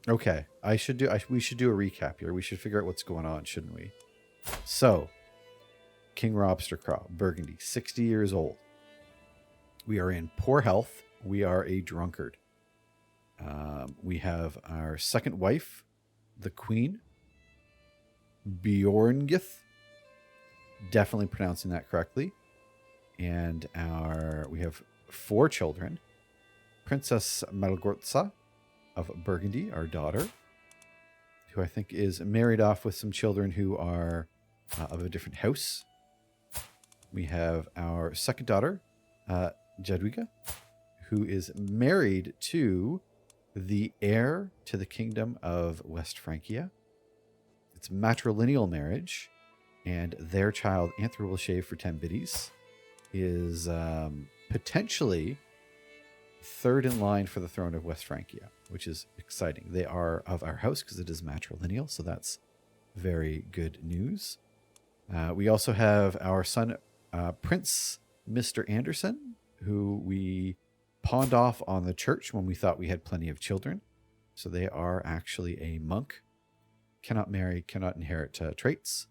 Okay, we should do a recap here. We should figure out what's going on, shouldn't we? So, King Robstercraw, Burgundy, 60 years old. We are in poor health. We are a drunkard. We have our second wife, the Queen, Bjorngith. Definitely pronouncing that correctly. And we have 4 children. Princess Malgorza of Burgundy, our daughter, who I think is married off with some children who are of a different house. We have our second daughter, Jadwiga, who is married to the heir to the Kingdom of West Francia. It's matrilineal marriage, and their child, Anthro will shave for 10 biddies, is potentially third in line for the throne of West Francia, which is exciting. They are of our house because it is matrilineal, so that's very good news. We also have our son, Prince Mr. Anderson, who we pawned off on the church when we thought we had plenty of children. So they are actually a monk. Cannot marry, cannot inherit traits.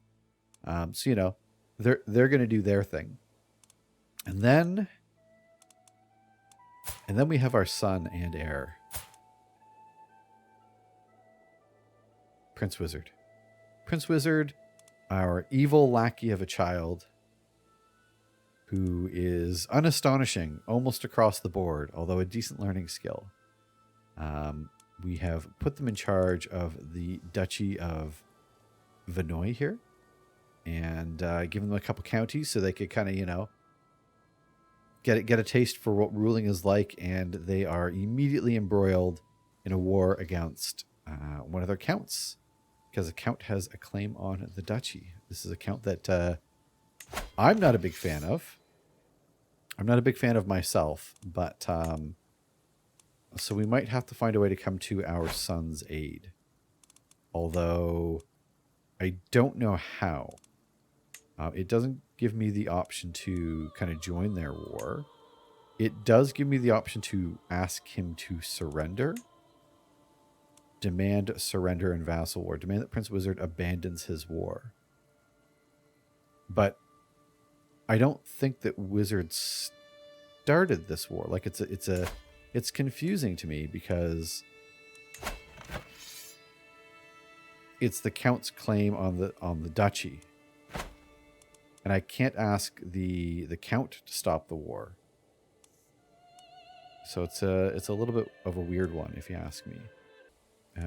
So, they're going to do their thing. And then we have our son and heir, Prince Wizard. Prince Wizard, our evil lackey of a child, who is unastonishing almost across the board, although a decent learning skill. We have put them in charge of the Duchy of Vinoy here, and given them a couple counties so they could kind of, get a taste for what ruling is like, and they are immediately embroiled in a war against one of their counts, because a count has a claim on the duchy. This is a count that I'm not a big fan of. I'm not a big fan of myself, but so we might have to find a way to come to our son's aid. Although I don't know how. It doesn't give me the option to kind of join their war. It does give me the option to ask him to surrender. Demand surrender and vassal war. Demand that Prince Wizard abandons his war. But I don't think that Wizard started this war. Like it's confusing to me because it's the Count's claim on the duchy. And I can't ask the Count to stop the war. So it's a little bit of a weird one, if you ask me.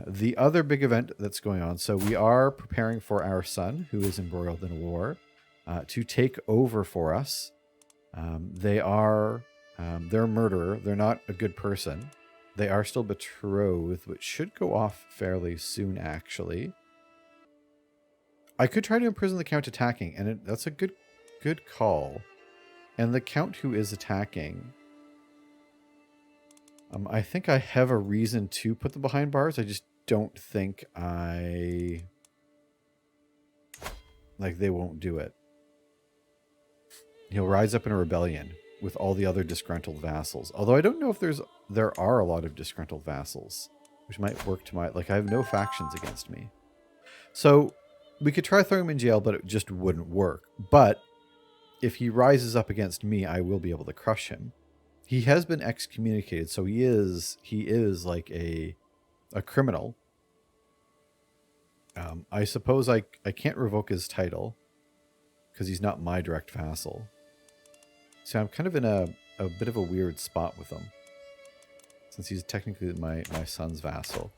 The other big event that's going on, so we are preparing for our son, who is embroiled in a war, to take over for us. They're a murderer. They're not a good person. They are still betrothed, which should go off fairly soon, actually. I could try to imprison the Count attacking, and that's a good call. And the Count who is attacking, I think I have a reason to put them behind bars. I just don't think they won't do it. He'll rise up in a rebellion with all the other disgruntled vassals. Although I don't know if there are a lot of disgruntled vassals, which might work to I have no factions against me. So we could try throwing him in jail, but it just wouldn't work. But if he rises up against me, I will be able to crush him. He has been excommunicated, so he is like a criminal. I suppose I can't revoke his title because he's not my direct vassal. So I'm kind of in a bit of a weird spot with him, since he's technically my son's vassal.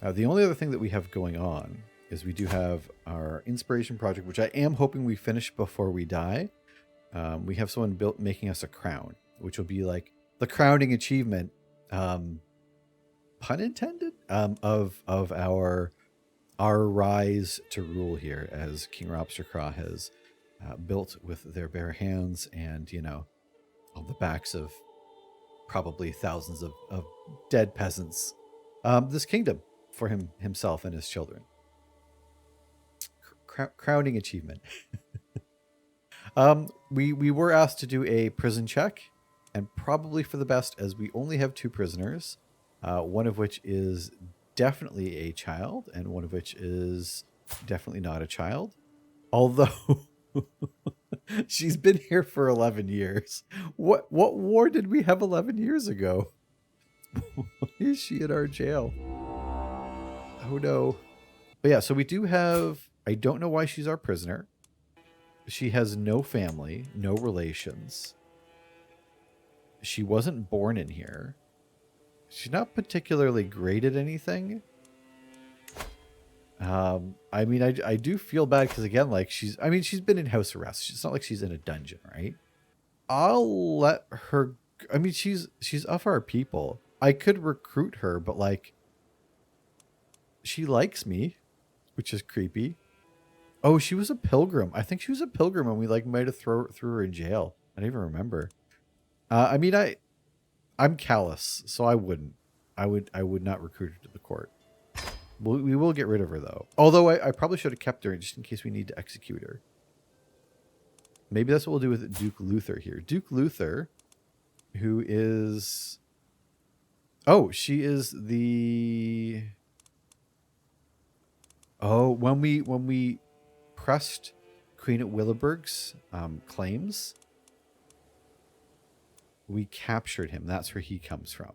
The only other thing that we have going on is we do have our inspiration project, which I am hoping we finish before we die. We have someone making us a crown, which will be like the crowning achievement, pun intended, of our rise to rule here, as King Robstercraw has built with their bare hands and, on the backs of probably thousands of dead peasants, this kingdom for himself and his children. Crowning achievement. We were asked to do a prison check, and probably for the best, as we only have 2 prisoners, one of which is definitely a child, and one of which is definitely not a child. Although she's been here for 11 years. What war did we have 11 years ago? Why is she in our jail? Oh no. But yeah, so we do have, I don't know why she's our prisoner. She has no family, no relations. She wasn't born in here. She's not particularly great at anything. I mean, I do feel bad because, again, like she's been in house arrest. It's not like she's in a dungeon, right? I'll let her, I mean, she's of our people. I could recruit her, but like, she likes me, which is creepy. Oh, she was a pilgrim. I think she was a pilgrim, and we like might have threw her in jail. I don't even remember. I mean, I'm callous, so I wouldn't. I would not recruit her to the court. We will get rid of her, though. Although I probably should have kept her just in case we need to execute her. Maybe that's what we'll do with Duke Luther here. Duke Luther, who is... Oh, she is the... Oh, when we pressed Queen at Willeberg's claims, we captured him. That's where he comes from.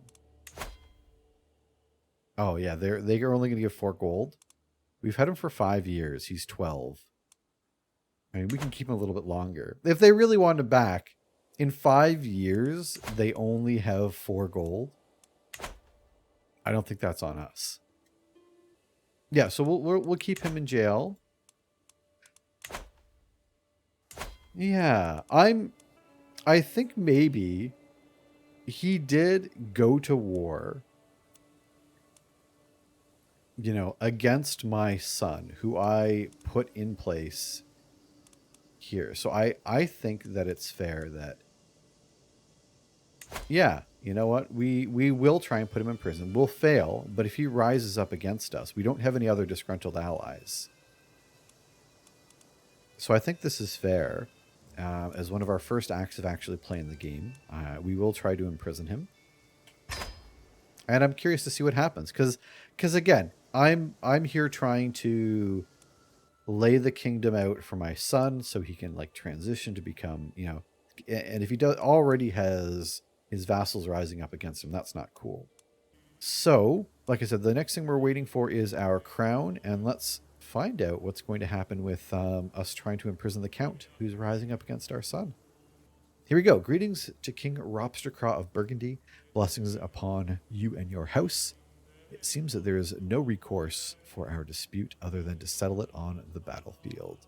Oh, yeah, they are only going to give 4 gold. We've had him for 5 years. He's 12. I mean, we can keep him a little bit longer. If they really want him back, in 5 years, they only have 4 gold. I don't think that's on us. Yeah, so we'll keep him in jail. Yeah, I think maybe he did go to war, you know, against my son, who I put in place here. So I think that it's fair that, yeah, you know what? We will try and put him in prison. We'll fail, but if he rises up against us, we don't have any other disgruntled allies. So I think this is fair. As one of our first acts of actually playing the game, we will try to imprison him. And I'm curious to see what happens. Because again, I'm here trying to lay the kingdom out for my son so he can like transition to become, you know, and if he already has his vassals rising up against him, that's not cool. So, like I said, the next thing we're waiting for is our crown, and let's find out what's going to happen with us trying to imprison the Count, who's rising up against our son. Here we go. Greetings to King Ropstercraw of Burgundy. Blessings upon you and your house. It seems that there is no recourse for our dispute other than to settle it on the battlefield.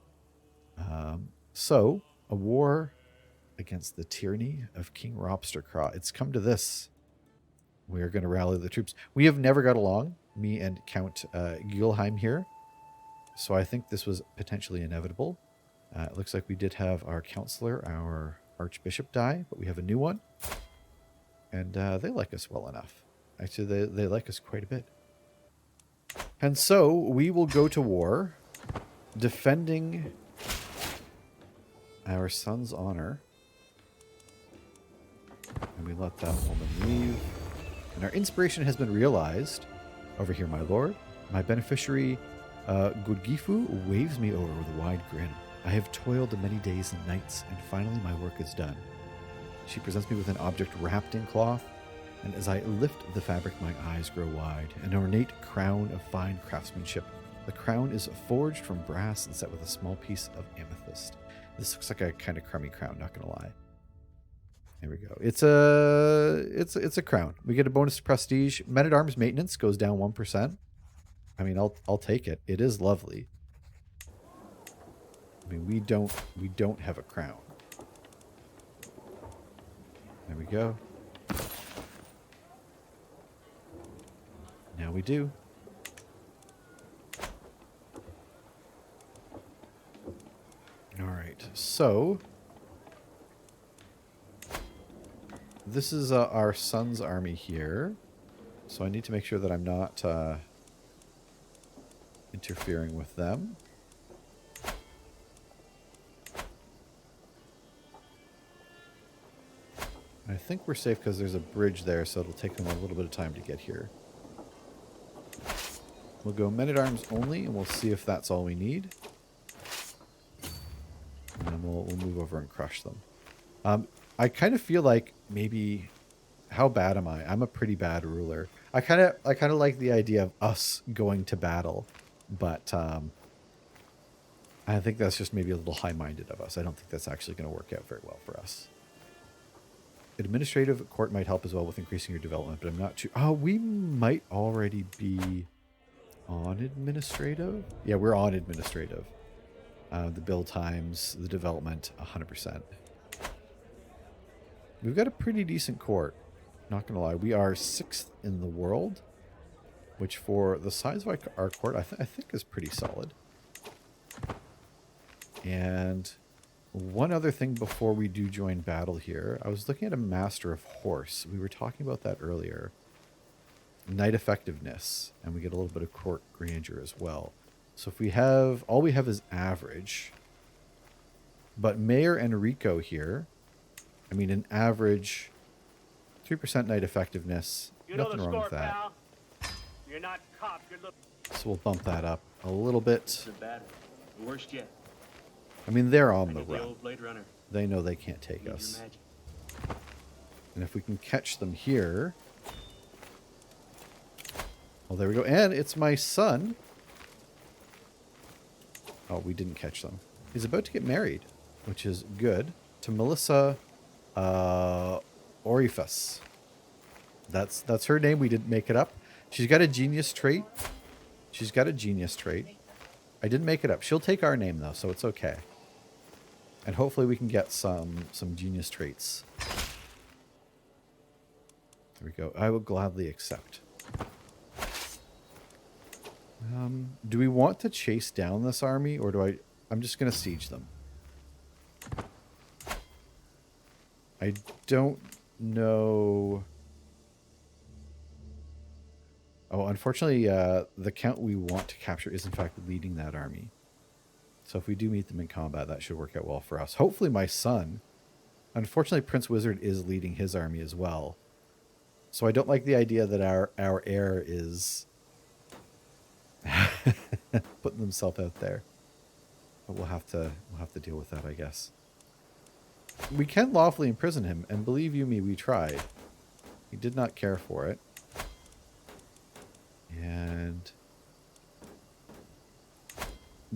So, a war against the tyranny of King Ropstercraw. It's come to this. We are going to rally the troops. We have never got along, me and Count Gilheim here. So I think this was potentially inevitable. It looks like we did have our counselor, our archbishop, die, but we have a new one. And they like us well enough. Actually, they like us quite a bit. And so we will go to war, defending our son's honor. And we let that woman leave. And our inspiration has been realized. Over here, my lord. My beneficiary, Gudgifu, waves me over with a wide grin. I have toiled many days and nights, and finally my work is done. She presents me with an object wrapped in cloth, and as I lift the fabric, my eyes grow wide. An ornate crown of fine craftsmanship. The crown is forged from brass and set with a small piece of amethyst. This looks like a kind of crummy crown, not gonna lie. There we go. It's a crown. We get a bonus to prestige. Men-at-arms maintenance goes down 1%. I mean, I'll take it. It is lovely. I mean, we don't have a crown. There we go. Now we do. All right. So this is our son's army here. So I need to make sure that I'm not interfering with them. I think we're safe because there's a bridge there, so it'll take them a little bit of time to get here. We'll go men-at-arms only, and we'll see if that's all we need. And then we'll move over and crush them. I kind of feel like maybe... How bad am I? I'm a pretty bad ruler. I kind of like the idea of us going to battle, but I think that's just maybe a little high-minded of us. I don't think that's actually going to work out very well for us. Administrative court might help as well with increasing your development, but I'm not too... Oh, we might already be on administrative? Yeah, we're on administrative. The build times, the development, 100%. We've got a pretty decent court. Not going to lie. We are 6th in the world, which for the size of our court, I think is pretty solid. And one other thing before we do join battle here. I was looking at a Master of Horse. We were talking about that earlier. Knight effectiveness. And we get a little bit of court grandeur as well. So if we have... All we have is average. But Mayor Enrico here... I mean, an average... 3% knight effectiveness. Nothing wrong with that. Pal. You're not cop, you're so we'll bump that up a little bit. The worst yet. I mean, they're on the run. They know they can't take us. And if we can catch them here... Well, there we go. And it's my son. Oh, we didn't catch them. He's about to get married, which is good. To Melissa... Orifus. That's her name. We didn't make it up. She's got a genius trait. She's got a genius trait. I didn't make it up. She'll take our name though, so it's okay. And hopefully we can get some genius traits. There we go. I will gladly accept. Do we want to chase down this army, or do I... I'm just going to siege them. I don't know... Oh, unfortunately, the count we want to capture is in fact leading that army. So if we do meet them in combat, that should work out well for us. Hopefully my son. Unfortunately, Prince Wizard is leading his army as well. So I don't like the idea that our heir is putting himself out there. But we'll have to deal with that, I guess. We can lawfully imprison him, and believe you me, we tried. He did not care for it. And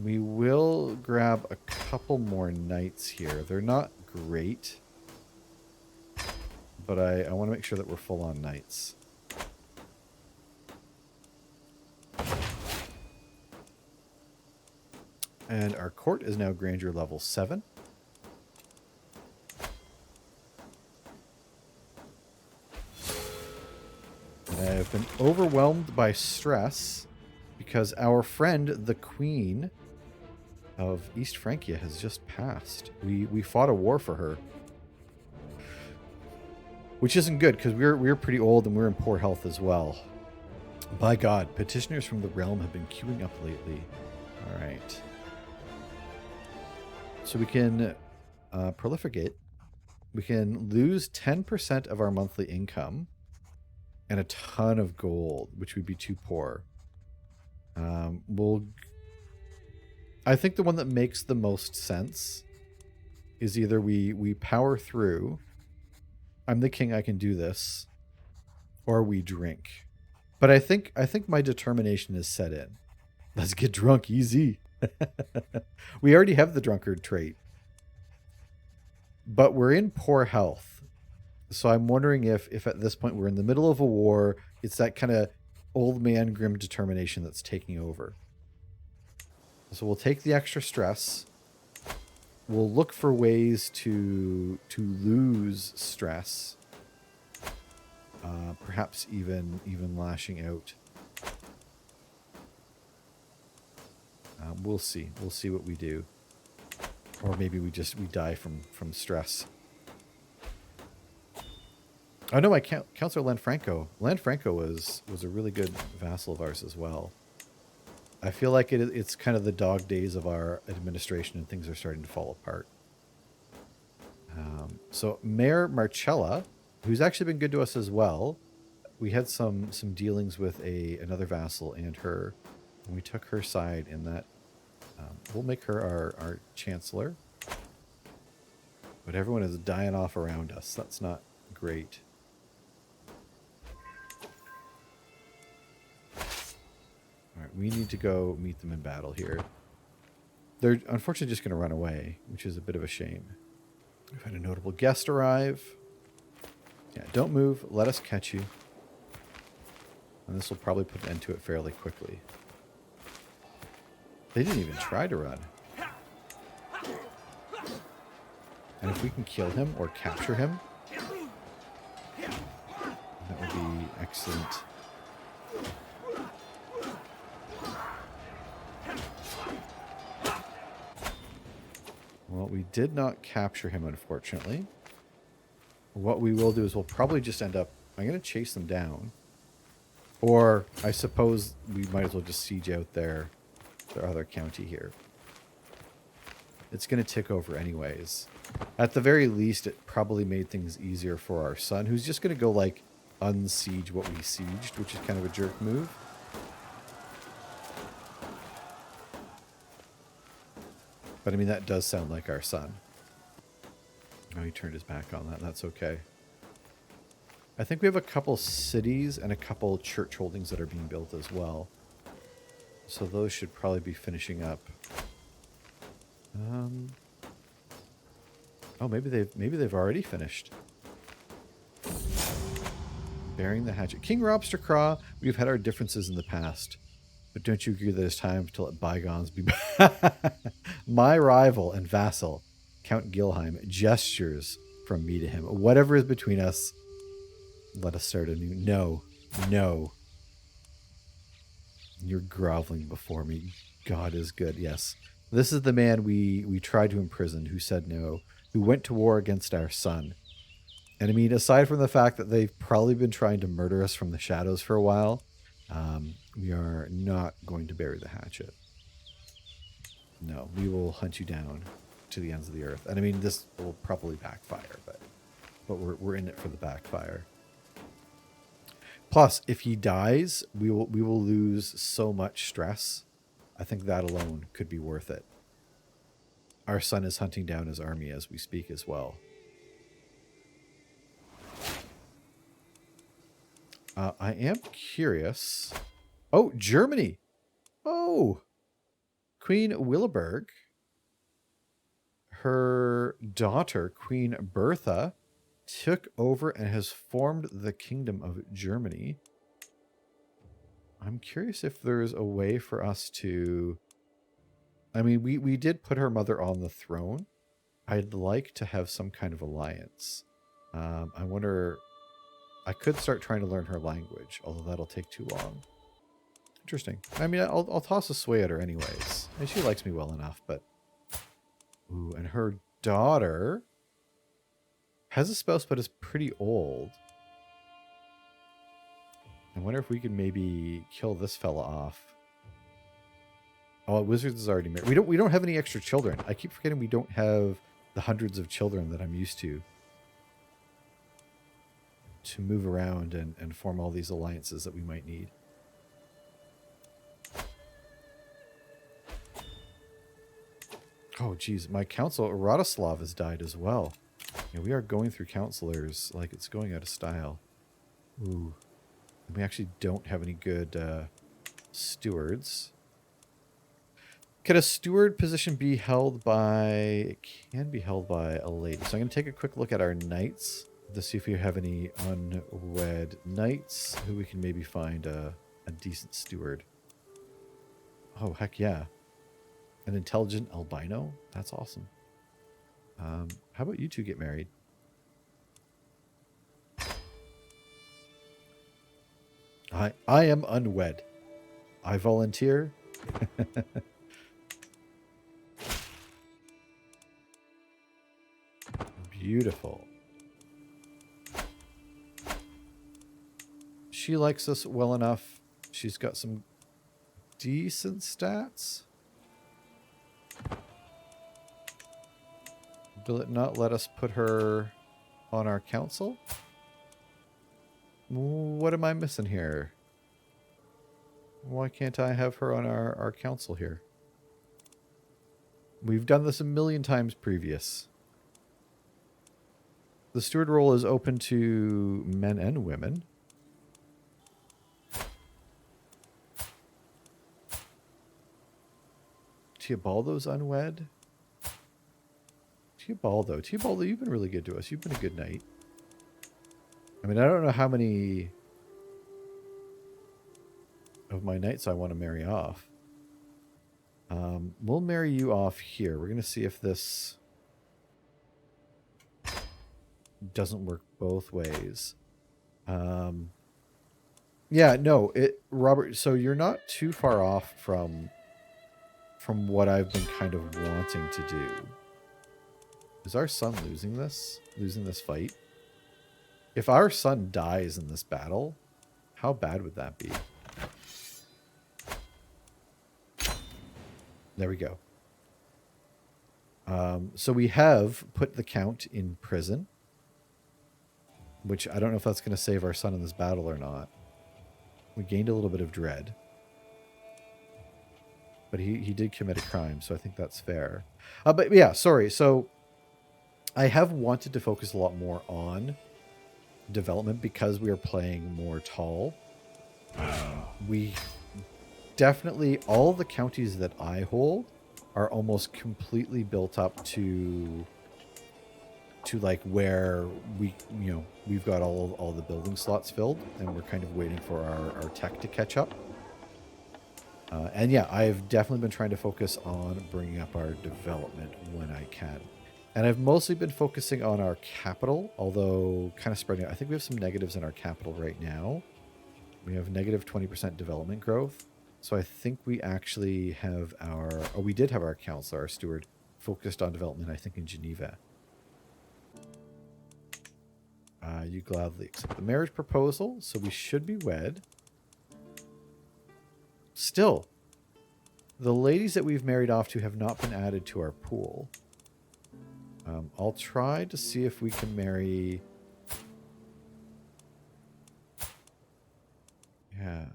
we will grab a couple more knights here. They're not great, but I want to make sure that we're full on knights. And our court is now grandeur level 7. I've been overwhelmed by stress because our friend, the Queen of East Francia, has just passed. We fought a war for her, which isn't good because we're pretty old and we're in poor health as well. By God, petitioners from the realm have been queuing up lately. All right, so we can prolificate. We can lose 10% of our monthly income. And a ton of gold, which would be too poor. I think the one that makes the most sense is either we power through, I'm the king, I can do this, or we drink. But I think my determination is set in. Let's get drunk easy. We already have the drunkard trait. But we're in poor health. So I'm wondering if at this point we're in the middle of a war, it's that kind of old man grim determination that's taking over. So we'll take the extra stress. We'll look for ways to lose stress. Perhaps even lashing out. We'll see. We'll see what we do. Or maybe we die from stress. Oh no, my Councillor Lanfranco. Lanfranco was a really good vassal of ours as well. I feel like it's kind of the dog days of our administration and things are starting to fall apart. So Mayor Marcella, who's actually been good to us as well. We had some dealings with another vassal and her And we took her side in that. We'll make her our chancellor. But everyone is dying off around us. That's not great. Alright, we need to go meet them in battle here. They're unfortunately just going to run away, which is a bit of a shame. We've had a notable guest arrive. Yeah, don't move. Let us catch you. And this will probably put an end to it fairly quickly. They didn't even try to run. And if we can kill him or capture him, that would be excellent. Well, we did not capture him, unfortunately. What we will do is we'll probably just end up... I'm going to chase them down. Or, I suppose, we might as well just siege out their other county here. It's going to tick over anyways. At the very least, it probably made things easier for our son, who's just going to go, like, unsiege what we sieged, which is kind of a jerk move. But, I mean, that does sound like our son. Oh, he turned his back on that. That's okay. I think we have a couple cities and a couple church holdings that are being built as well. So those should probably be finishing up. Oh, maybe they've already finished. Bearing the hatchet. King Robster Craw, we've had our differences in the past. But don't you agree that it's time to let bygones be... My rival and vassal, Count Gilheim, gestures from me to him. Whatever is between us, let us start anew. No. No. You're groveling before me. God is good. Yes. This is the man we tried to imprison, who said no, who went to war against our son. And I mean, aside from the fact that they've probably been trying to murder us from the shadows for a while, we are not going to bury the hatchet. No, we will hunt you down to the ends of the earth. And I mean, this will probably backfire, but we're in it for the backfire. Plus, if he dies, we will lose so much stress. I think that alone could be worth it. Our son is hunting down his army as we speak as well. I am curious. Oh, Germany. Oh, Queen Willeberg. Her daughter, Queen Bertha, took over and has formed the Kingdom of Germany. I'm curious if there's a way for us to... I mean, we did put her mother on the throne. I'd like to have some kind of alliance. I wonder... I could start trying to learn her language, although that'll take too long. Interesting. I mean, I'll toss a sway at her anyways. And she likes me well enough, but... Ooh, and her daughter has a spouse, but is pretty old. I wonder if we could maybe kill this fella off. Oh, Wizards is already married. We don't have any extra children. I keep forgetting we don't have the hundreds of children that I'm used to move around and form all these alliances that we might need. Oh, geez. My council, Radoslav, has died as well. Yeah, we are going through counselors like it's going out of style. Ooh. And we actually don't have any good stewards. Could a steward position be held by... It can be held by a lady. So I'm going to take a quick look at our knights to see if we have any unwed knights who we can maybe find a decent steward. Oh, heck yeah. An intelligent albino? That's awesome. How about you two get married? I am unwed. I volunteer. Beautiful. She likes us well enough. She's got some decent stats. Will it not let us put her on our council? What am I missing here? Why can't I have her on our council here? We've done this a million times previous. The steward role is open to men and women. Teobaldo's unwed. Teobaldo, you've been really good to us. You've been a good knight. I mean, I don't know how many of my knights I want to marry off. We'll marry you off here. We're going to see if this doesn't work both ways. Yeah, no, Robert, so you're not too far off from what I've been kind of wanting to do. Is our son losing this fight? If our son dies in this battle, how bad would that be? There we go. So we have put the Count in prison, which I don't know if that's going to save our son in this battle or not. We gained a little bit of dread. But he did commit a crime, so I think that's fair. But yeah, sorry. So I have wanted to focus a lot more on development because we are playing more tall. We definitely, all the counties that I hold are almost completely built up to like where we've got all the building slots filled, and we're kind of waiting for our tech to catch up. And yeah, I've definitely been trying to focus on bringing up our development when I can. And I've mostly been focusing on our capital, although kind of spreading out. I think we have some negatives in our capital right now. We have negative 20% development growth. So I think we actually have we did have our counselor, our steward, focused on development, I think, in Geneva. You gladly accept the marriage proposal, so we should be wed. Still, the ladies that we've married off to have not been added to our pool. I'll try to see if we can marry... Yeah.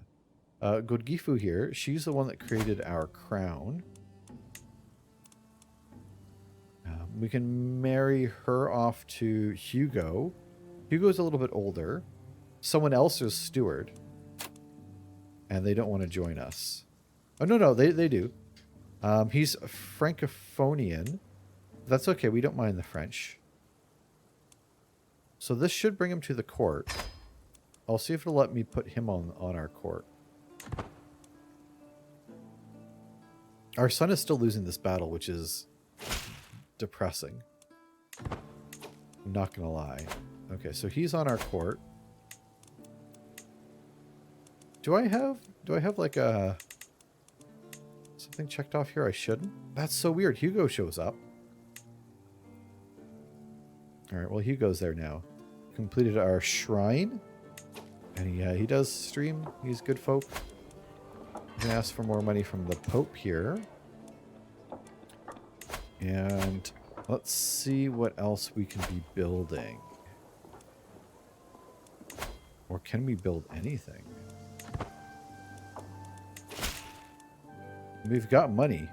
Godgifu here, she's the one that created our crown. We can marry her off to Hugo. Hugo's a little bit older. Someone else is steward. And they don't want to join us. Oh, no, they do. He's Francophonian. That's okay, we don't mind the French. So this should bring him to the court. I'll see if it'll let me put him on our court. Our son is still losing this battle, which is depressing. I'm not gonna lie. Okay, so he's on our court. Do I have like a something checked off here I shouldn't? That's so weird. Hugo shows up. All right, well, Hugo's there now. Completed our shrine. And he does stream. He's good folk. I'm going to ask for more money from the Pope here. And let's see what else we can be building. Or can we build anything? We've got money.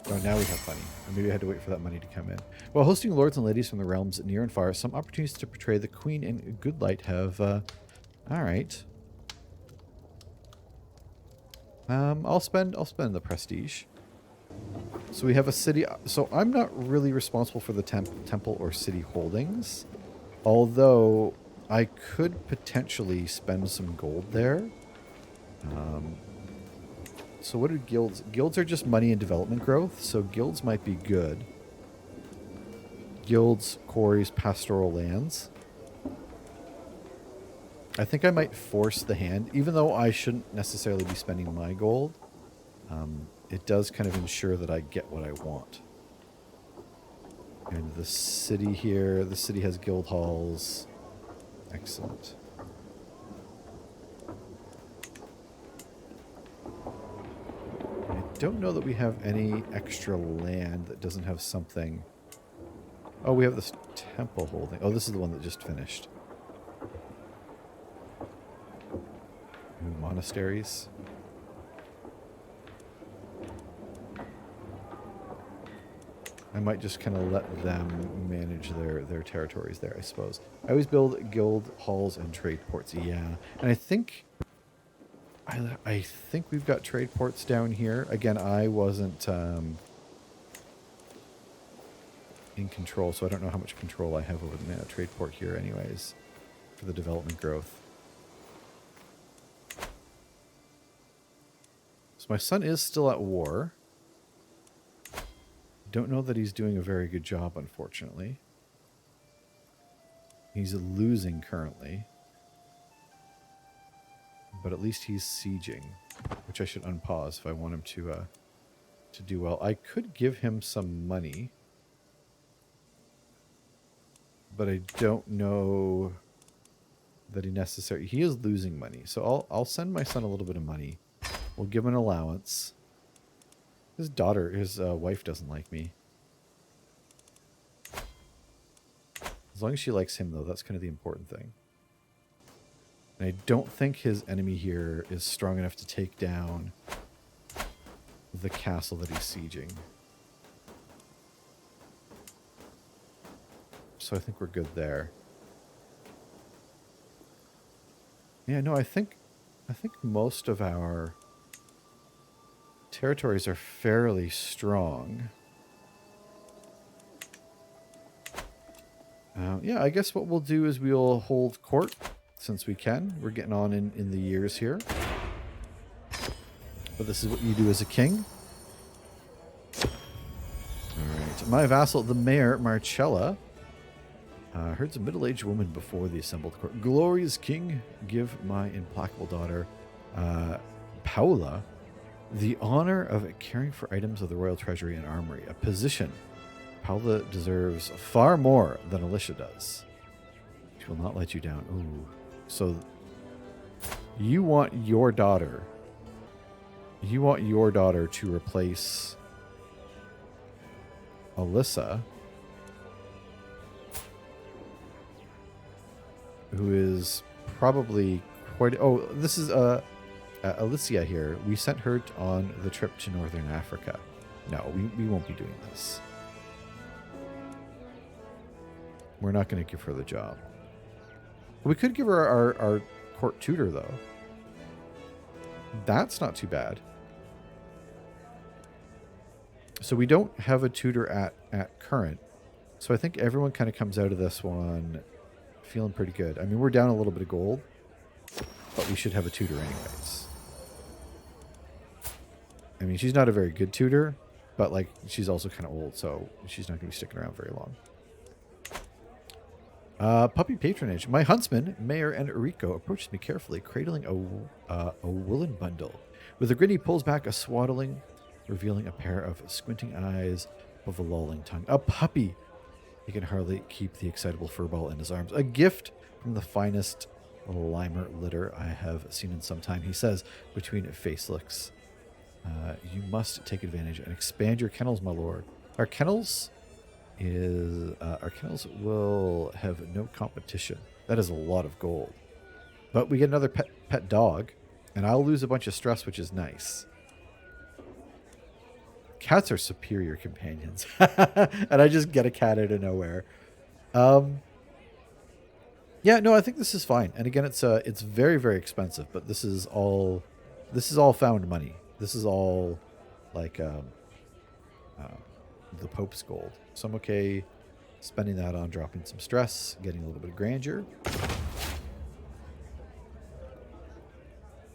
Oh, now we have money. Or maybe I had to wait for that money to come in. While hosting lords and ladies from the realms near and far, some opportunities to portray the queen in good light have... Alright. I'll spend the prestige. So we have a city... So I'm not really responsible for the temple or city holdings. Although I could potentially spend some gold there. So what do guilds... Guilds are just money and development growth, so guilds might be good. Guilds, quarries, pastoral lands. I think I might force the hand, even though I shouldn't necessarily be spending my gold. It does kind of ensure that I get what I want. And the city here, the city has guild halls. Excellent. I don't know that we have any extra land that doesn't have something. Oh, we have this temple holding. Oh, this is the one that just finished. monasteries. I might just kind of let them manage their territories there, I suppose. I always build guild halls and trade ports. Yeah, and I think we've got trade ports down here. Again, I wasn't in control, so I don't know how much control I have over the trade port here, anyways, for the development growth. So my son is still at war. Don't know that he's doing a very good job, unfortunately. He's losing currently. But at least he's sieging, which I should unpause if I want him to do well. I could give him some money, but I don't know that he necessarily... He is losing money, so I'll send my son a little bit of money. We'll give him an allowance. His wife doesn't like me. As long as she likes him, though, that's kind of the important thing. And I don't think his enemy here is strong enough to take down the castle that he's sieging. So I think we're good there. Yeah, no, I think most of our territories are fairly strong. Yeah, I guess what we'll do is we'll hold court since we can. We're getting on in the years here. But this is what you do as a king. Alright. My vassal, the mayor, Marcella, herds a middle-aged woman before the assembled court. Glorious king, give my implacable daughter, Paula, the honor of caring for items of the royal treasury and armory. A position Paula deserves far more than Alicia does. She will not let you down. Ooh. So you want your daughter to replace Alyssa, who is probably quite... Oh, this is Alicia here. We sent her on the trip to Northern Africa. No, we won't be doing this. We're not going to give her the job. We could give her our court tutor, though. That's not too bad. So we don't have a tutor at current. So I think everyone kind of comes out of this one feeling pretty good. I mean, we're down a little bit of gold, but we should have a tutor anyways. I mean, she's not a very good tutor, but like she's also kind of old, so she's not going to be sticking around very long. Puppy patronage. My huntsman, Mayor Enrico, approaches me carefully, cradling a woolen bundle. With a grin, he pulls back a swaddling, revealing a pair of squinting eyes of a lolling tongue. A puppy! He can hardly keep the excitable furball in his arms. A gift from the finest limer litter I have seen in some time, he says, between face licks. You must take advantage and expand your kennels, my lord. Our kennels will have no competition. That is a lot of gold. But we get another pet dog, and I'll lose a bunch of stress, which is nice. Cats are superior companions. And I just get a cat out of nowhere. Yeah, no, I think this is fine. And again, it's very, very expensive, but this is all found money. This is all like the Pope's gold. So I'm okay spending that on dropping some stress, getting a little bit of grandeur.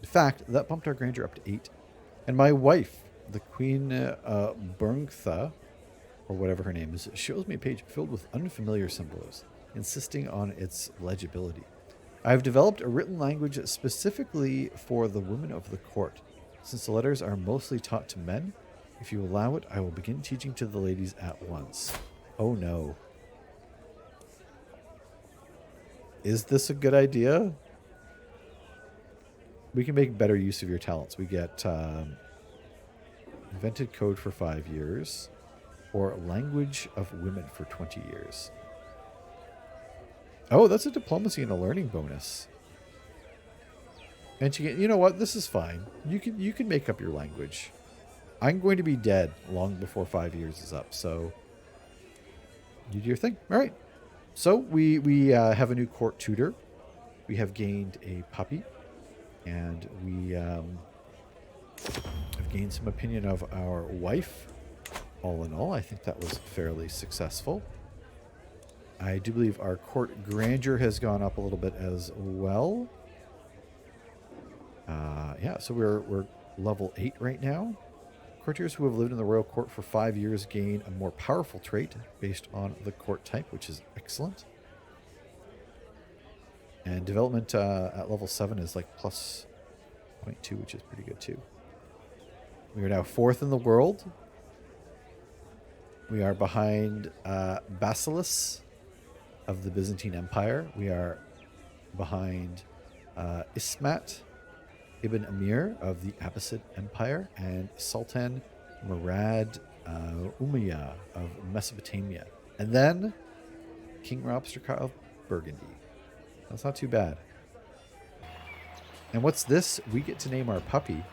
In fact, that bumped our grandeur up to 8. And my wife, the Queen Berngtha, or whatever her name is, shows me a page filled with unfamiliar symbols, insisting on its legibility. I have developed a written language specifically for the women of the court. Since the letters are mostly taught to men, if you allow it, I will begin teaching to the ladies at once. Oh no. Is this a good idea? We can make better use of your talents. We get invented code for 5 years, or language of women for 20 years. Oh, that's a diplomacy and a learning bonus. And to get, you know what? This is fine. You can make up your language. I'm going to be dead long before 5 years is up, so you do your thing. All right. So we have a new court tutor. We have gained a puppy, and we have gained some opinion of our wife. All in all, I think that was fairly successful. I do believe our court grandeur has gone up a little bit as well. Yeah, so we're level 8 right now. Courtiers who have lived in the royal court for 5 years gain a more powerful trait based on the court type, which is excellent. And development at level 7 is like plus 0.2, which is pretty good too. We are now 4th in the world. We are behind Basilis of the Byzantine Empire. We are behind Ismat Ibn Amir of the Abbasid Empire and Sultan Murad Umayyah of Mesopotamia. And then King Robsterka of Burgundy. That's not too bad. And what's this? We get to name our puppy.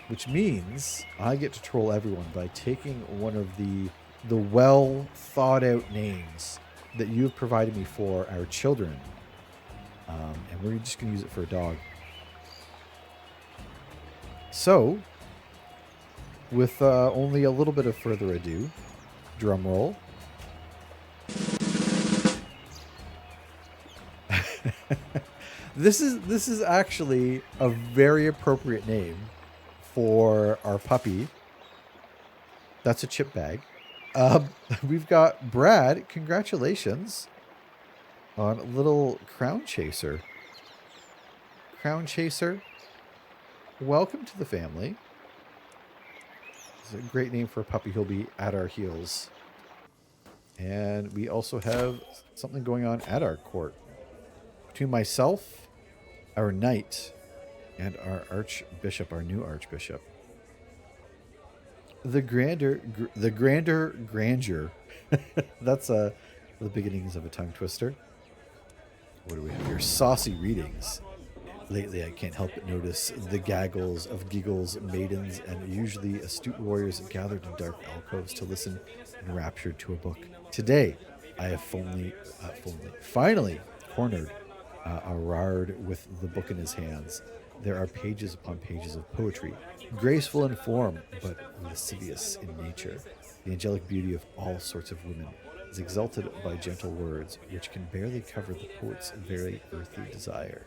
Which means I get to troll everyone by taking one of the well thought out names that you have provided me for our children. And we're just going to use it for a dog. So, with only a little bit of further ado, drum roll. This is actually a very appropriate name for our puppy. That's a chip bag. We've got Brad. Congratulations on little Crown Chaser. Crown Chaser, welcome to the family. It's a great name for a puppy. He'll be at our heels. And we also have something going on at our court. Between myself, our knight, and our archbishop, our new archbishop. The grander grandeur. That's the beginnings of a tongue twister. What do we have here? Saucy readings. Lately, I can't help but notice the gaggles of giggles, maidens, and usually astute warriors gathered in dark alcoves to listen enraptured to a book. Today, I have finally cornered Arard with the book in his hands. There are pages upon pages of poetry, graceful in form, but lascivious in nature. The angelic beauty of all sorts of women is exalted by gentle words, which can barely cover the poet's very earthly desire.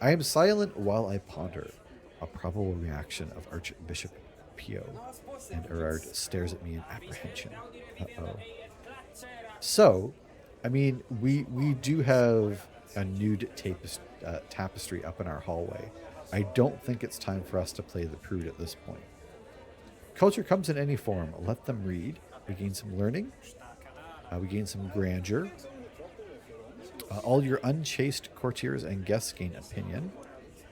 I am silent while I ponder a probable reaction of Archbishop Pio, and Erard stares at me in apprehension. Uh-oh. So, I mean, we do have a nude tapestry up in our hallway. I don't think it's time for us to play the prude at this point. Culture comes in any form. Let them read. We gain some learning. We gain some grandeur. All your unchaste courtiers and guests gain opinion.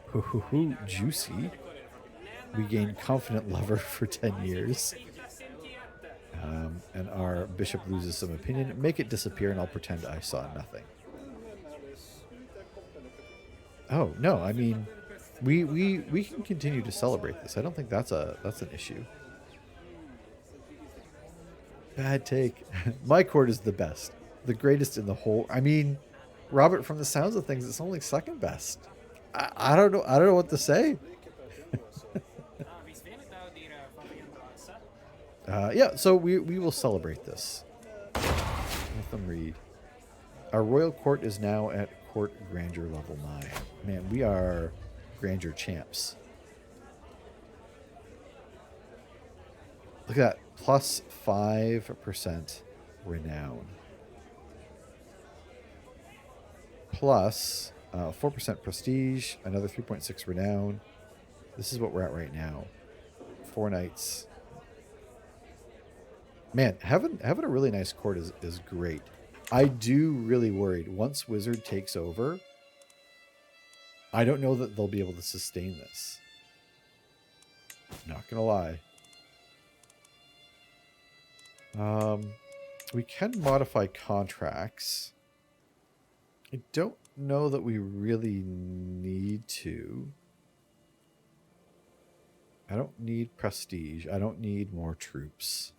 Hoo, juicy. We gain confident lover for 10 years. And our bishop loses some opinion. Make it disappear and I'll pretend I saw nothing. Oh, no, I mean, we can continue to celebrate this. I don't think that's an issue. Bad take. My court is the best. The greatest in the whole. I mean, Robert, from the sounds of things, it's only second best. I don't know. I don't know what to say. Yeah, so we will celebrate this. Let them read. Our royal court is now at court grandeur level 9. Man, we are grandeur champs. Look at that. Plus 5% renown. Plus 4% prestige. Another 3.6 renown. This is what we're at right now. 4 knights. Man, having a really nice court is great. I do really worried. Once Wizard takes over, I don't know that they'll be able to sustain this. Not gonna lie. We can modify contracts. I don't know that we really need to. I don't need prestige. I don't need more troops.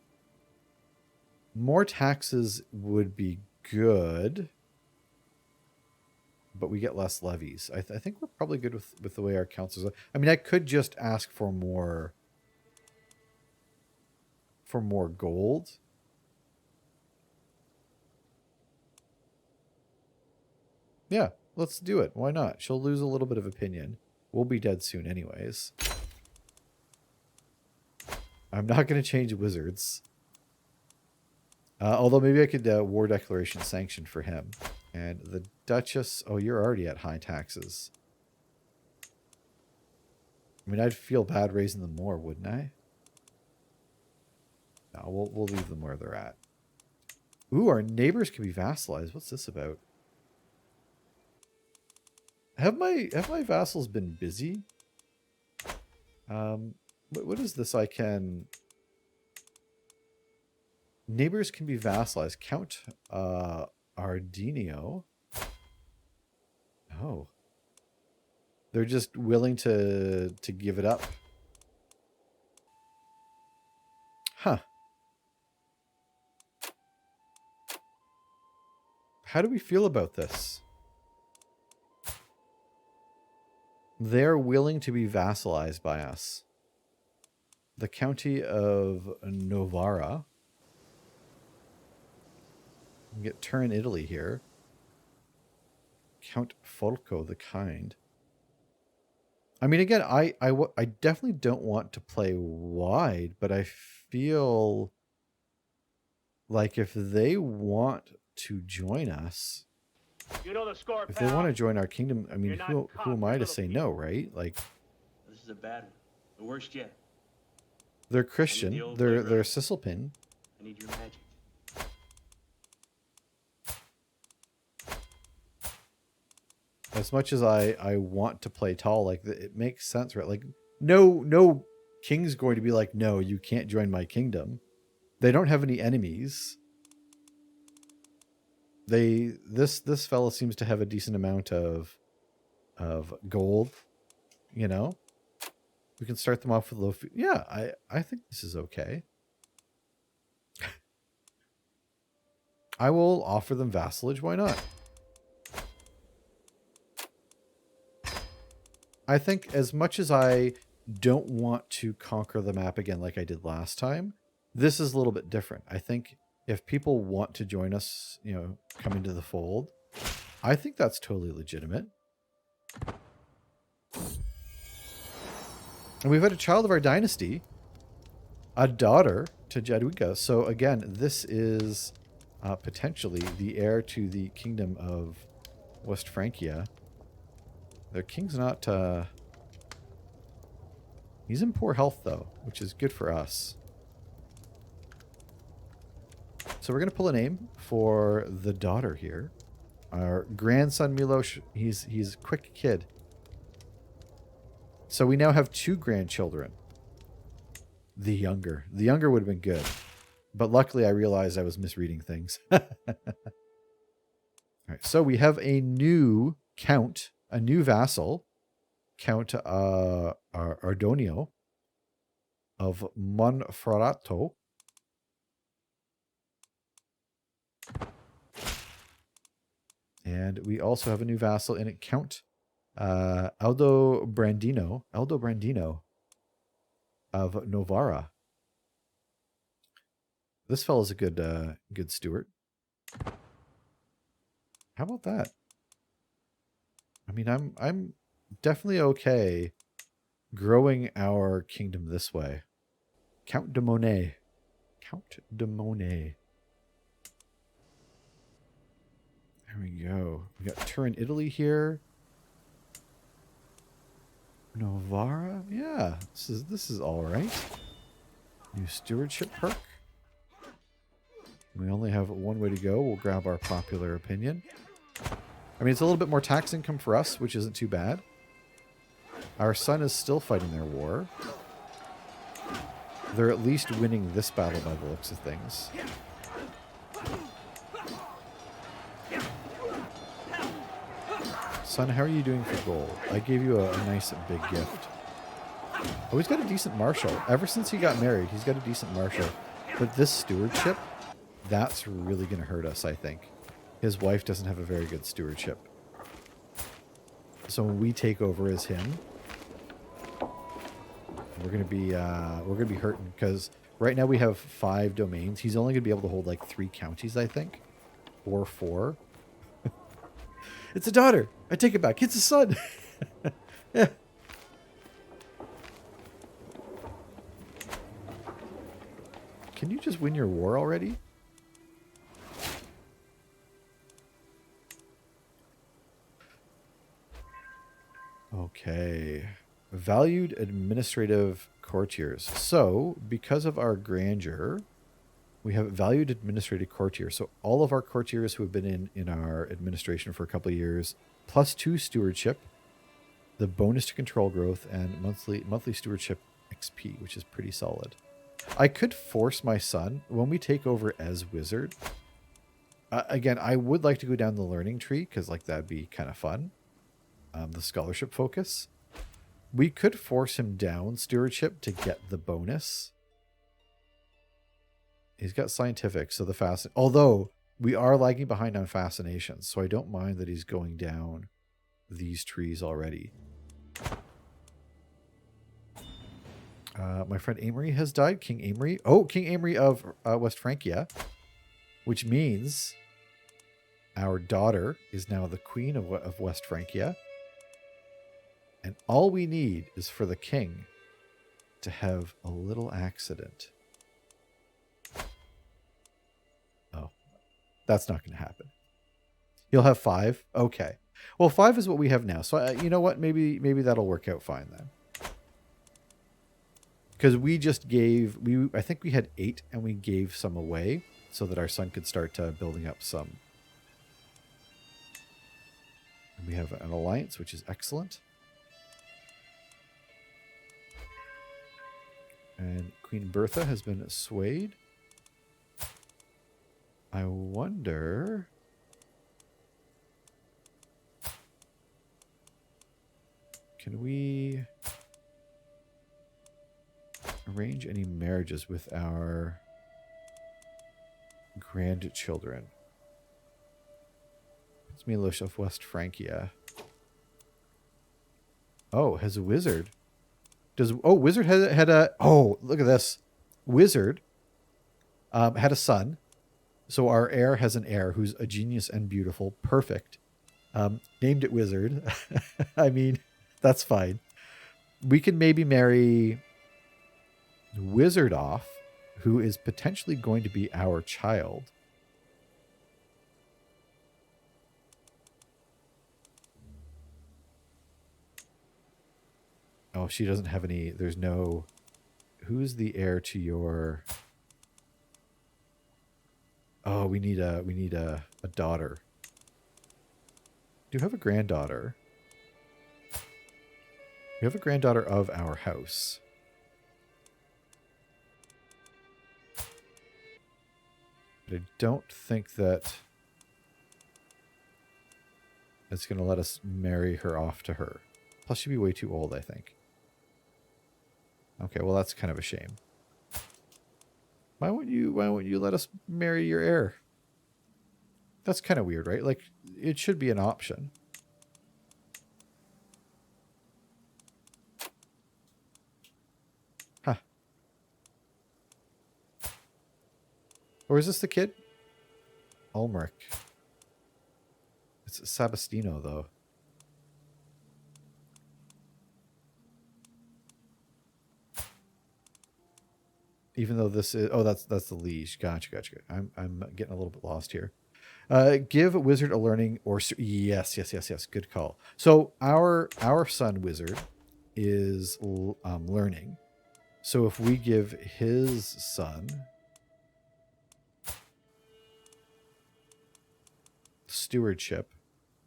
More taxes would be good, but we get less levies. I think we're probably good with the way our councils are. I mean, I could just ask for more gold. Yeah, let's do it. Why not? She'll lose a little bit of opinion. We'll be dead soon anyways. I'm not going to change wizards. Although maybe I could war declaration sanction for him. And the Duchess... Oh, you're already at high taxes. I mean, I'd feel bad raising them more, wouldn't I? No, we'll leave them where they're at. Ooh, our neighbors can be vassalized. What's this about? Have my vassals been busy? What is this? I can... Neighbors can be vassalized. Count Ardinio. Oh. They're just willing to give it up. Huh. How do we feel about this? They're willing to be vassalized by us. The county of Novara. We get Turin, Italy here. Count Folco the Kind. I mean, again, I definitely don't want to play wide, but I feel like if they want to join us, You know the score, if they want to join our kingdom, I mean, who am I to say no, right? Like, This is a bad one. The worst yet. they're Christian, they're Cisalpine. I need your magic. As much as I want to play tall, like it makes sense, right? Like no king's going to be like, no, you can't join my kingdom. They don't have any enemies. This fella seems to have a decent amount of gold, you know. We can start them off with low. Yeah, I think this is okay. I will offer them vassalage. Why not? I think as much as I don't want to conquer the map again like I did last time, this is a little bit different. I think if people want to join us, you know, come into the fold, I think that's totally legitimate. And we've had a child of our dynasty, a daughter to Jadwiga. So again, this is potentially the heir to the Kingdom of West Francia. Their king's not... he's in poor health, though, which is good for us. So we're going to pull a name for the daughter here. Our grandson, Milosh, he's a quick kid. So we now have 2 grandchildren. The younger. The younger would have been good. But luckily I realized I was misreading things. All right, so we have a new count, a new vassal, Count Ardonio of Monferrato. And we also have a new vassal in it, Count Aldo Brandino of Novara. This fellow's a good steward. How about that? I mean, I'm definitely okay growing our kingdom this way. Count de Monet. Count de Monet. There we go. We got Turin, Italy here. Novara? Yeah, this is all right. New stewardship perk. We only have one way to go. We'll grab our popular opinion. I mean, it's a little bit more tax income for us, which isn't too bad. Our son is still fighting their war. They're at least winning this battle by the looks of things. Son, how are you doing for gold? I gave you a nice big gift. Oh, he's got a decent marshal. Ever since he got married, he's got a decent marshal. But this stewardship, that's really going to hurt us, I think. His wife doesn't have a very good stewardship. So when we take over as him, we're going to be hurting because right now we have 5 domains. He's only going to be able to hold like 3 counties, I think, or 4. It's a daughter. I take it back. It's a son. Yeah. Can you just win your war already? Okay. Valued administrative courtiers. So, because of our grandeur, we have valued administrative courtiers. So all of our courtiers who have been in our administration for a couple of years, +2 stewardship, the bonus to control growth, and monthly stewardship XP, which is pretty solid. I could force my son, when we take over as wizard, again, I would like to go down the learning tree, because like that'd be kind of fun. The scholarship focus. We could force him down stewardship to get the bonus. He's got scientific, so the fast. Although we are lagging behind on fascinations, so I don't mind that he's going down these trees already. My friend Amory has died. King Amory. Oh, King Amory of West Francia, which means our daughter is now the queen of West Francia. And all we need is for the king to have a little accident. Oh, that's not going to happen. He'll have 5. Okay. Well, 5 is what we have now. So you know what? Maybe that'll work out fine then. Because we just gave, I think we had 8 and we gave some away so that our son could start building up some. And we have an alliance, which is excellent. And Queen Bertha has been swayed. I wonder... Can we arrange any marriages with our grandchildren? It's Milosh of West Francia. Oh, has a wizard. Wizard had a... Oh, look at this. Wizard had a son. So our heir has an heir who's a genius and beautiful. Perfect. Named it Wizard. I mean, that's fine. We can maybe marry Wizard off, who is potentially going to be our child. Oh, she doesn't have any... There's no... Who's the heir to your... Oh, we need a daughter. Do you have a granddaughter? We have a granddaughter of our house. But I don't think that it's going to let us marry her off to her. Plus, she'd be way too old, I think. Okay, well, that's kind of a shame. Why won't you let us marry your heir? That's kind of weird, right? Like, it should be an option. Huh. Or is this the kid? Ulrich. It's Sabastino, though. Even though this is... Oh, that's the liege. Gotcha. I'm getting a little bit lost here. Give a wizard a learning or... Yes. Good call. So our son wizard is learning. So if we give his son stewardship...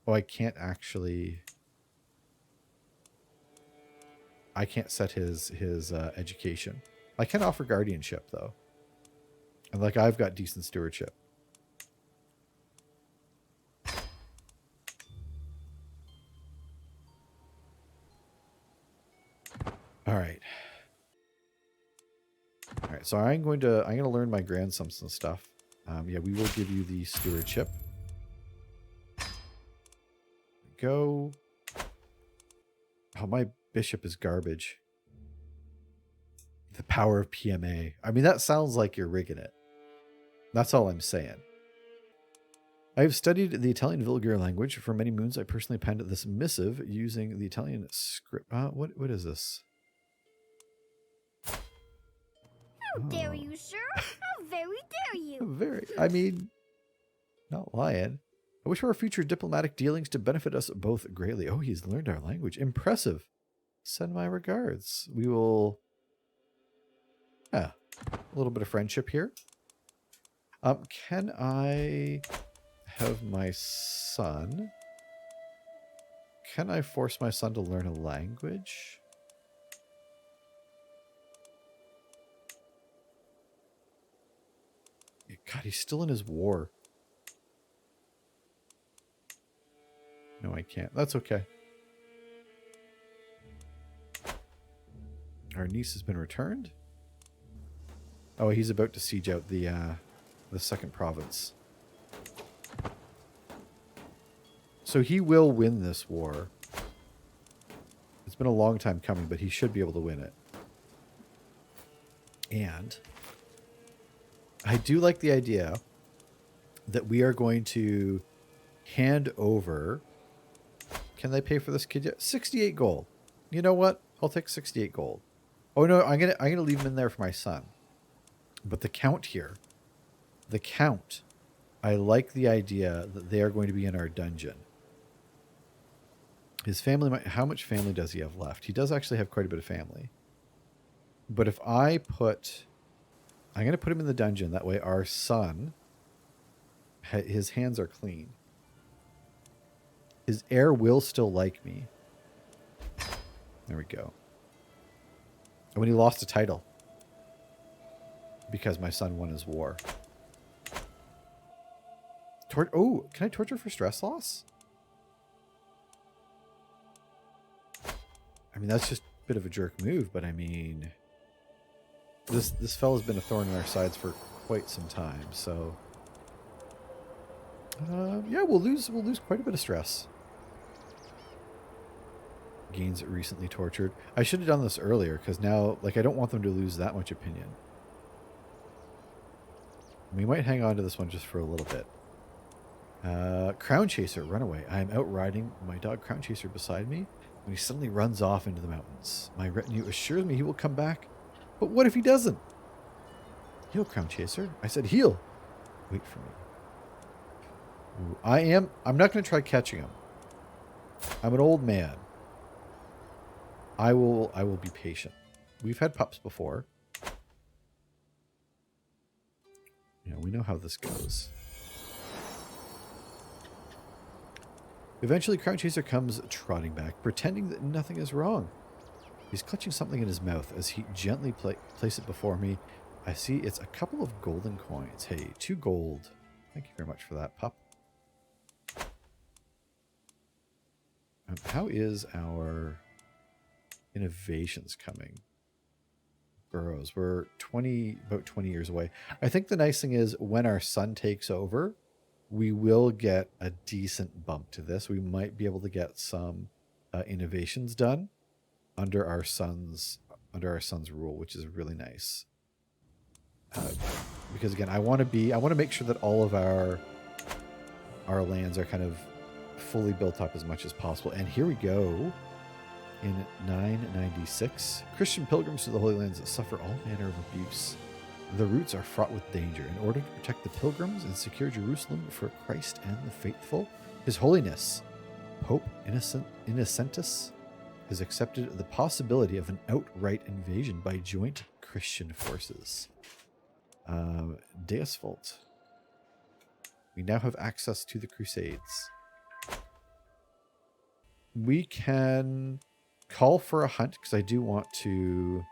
Oh, I can't actually... I can't set his education. I can offer guardianship, though. And, like, I've got decent stewardship. All right. All right. So I'm going to learn my grandson some stuff. Yeah, we will give you the stewardship. Go. Oh, my bishop is garbage. The power of PMA. I mean, that sounds like you're rigging it. That's all I'm saying. I have studied the Italian vulgar language for many moons. I personally penned this missive using the Italian script. What is this? How dare you, sir? How very dare you? Very. I mean, not lying. I wish for our future diplomatic dealings to benefit us both greatly. Oh, he's learned our language. Impressive. Send my regards. We will... Yeah, a little bit of friendship here. Can I have my son? Can I force my son to learn a language? God, he's still in his war. No, I can't. That's okay. Our niece has been returned. Oh, he's about to siege out the second province. So he will win this war. It's been a long time coming, but he should be able to win it. And I do like the idea that we are going to hand over... Can they pay for this kid yet? 68 gold. You know what? I'll take 68 gold. Oh no, I'm gonna leave him in there for my son. But the Count here, the Count, I like the idea that they are going to be in our dungeon. His family might... How much family does he have left? He does actually have quite a bit of family. But if I put... I'm going to put him in the dungeon. That way our son, his hands are clean. His heir will still like me. There we go. And when he lost a title. Because my son won his war. Oh, can I torture for stress loss? I mean, that's just a bit of a jerk move, but I mean... This fella's been a thorn in our sides for quite some time, so... yeah, we'll lose quite a bit of stress. Gains recently tortured. I should have done this earlier, because now, like, I don't want them to lose that much opinion. We might hang on to this one just for a little bit. Crown Chaser, runaway. I am out riding my dog Crown Chaser beside me when he suddenly runs off into the mountains. My retinue assures me he will come back. But what if he doesn't? Heal, Crown Chaser. I said heal. Wait for me. Ooh, I'm not going to try catching him. I'm an old man. I will be patient. We've had pups before. Yeah, we know how this goes. Eventually, Crown Chaser comes trotting back, pretending that nothing is wrong. He's clutching something in his mouth as he gently places it before me. I see it's a couple of golden coins. Hey, 2 gold. Thank you very much for that, pup. How is our innovations coming? Burrows. We're about 20 years away. I think the nice thing is when our son takes over, we will get a decent bump to this. We might be able to get some innovations done under our son's rule, which is really nice. Because again, I want to make sure that all of our lands are kind of fully built up as much as possible. And here we go. In 996, Christian pilgrims to the Holy Lands suffer all manner of abuse. The routes are fraught with danger. In order to protect the pilgrims and secure Jerusalem for Christ and the faithful, His Holiness, Pope Innocentus, has accepted the possibility of an outright invasion by joint Christian forces. Deus Vult. We now have access to the Crusades. We can call for a hunt, because I do want to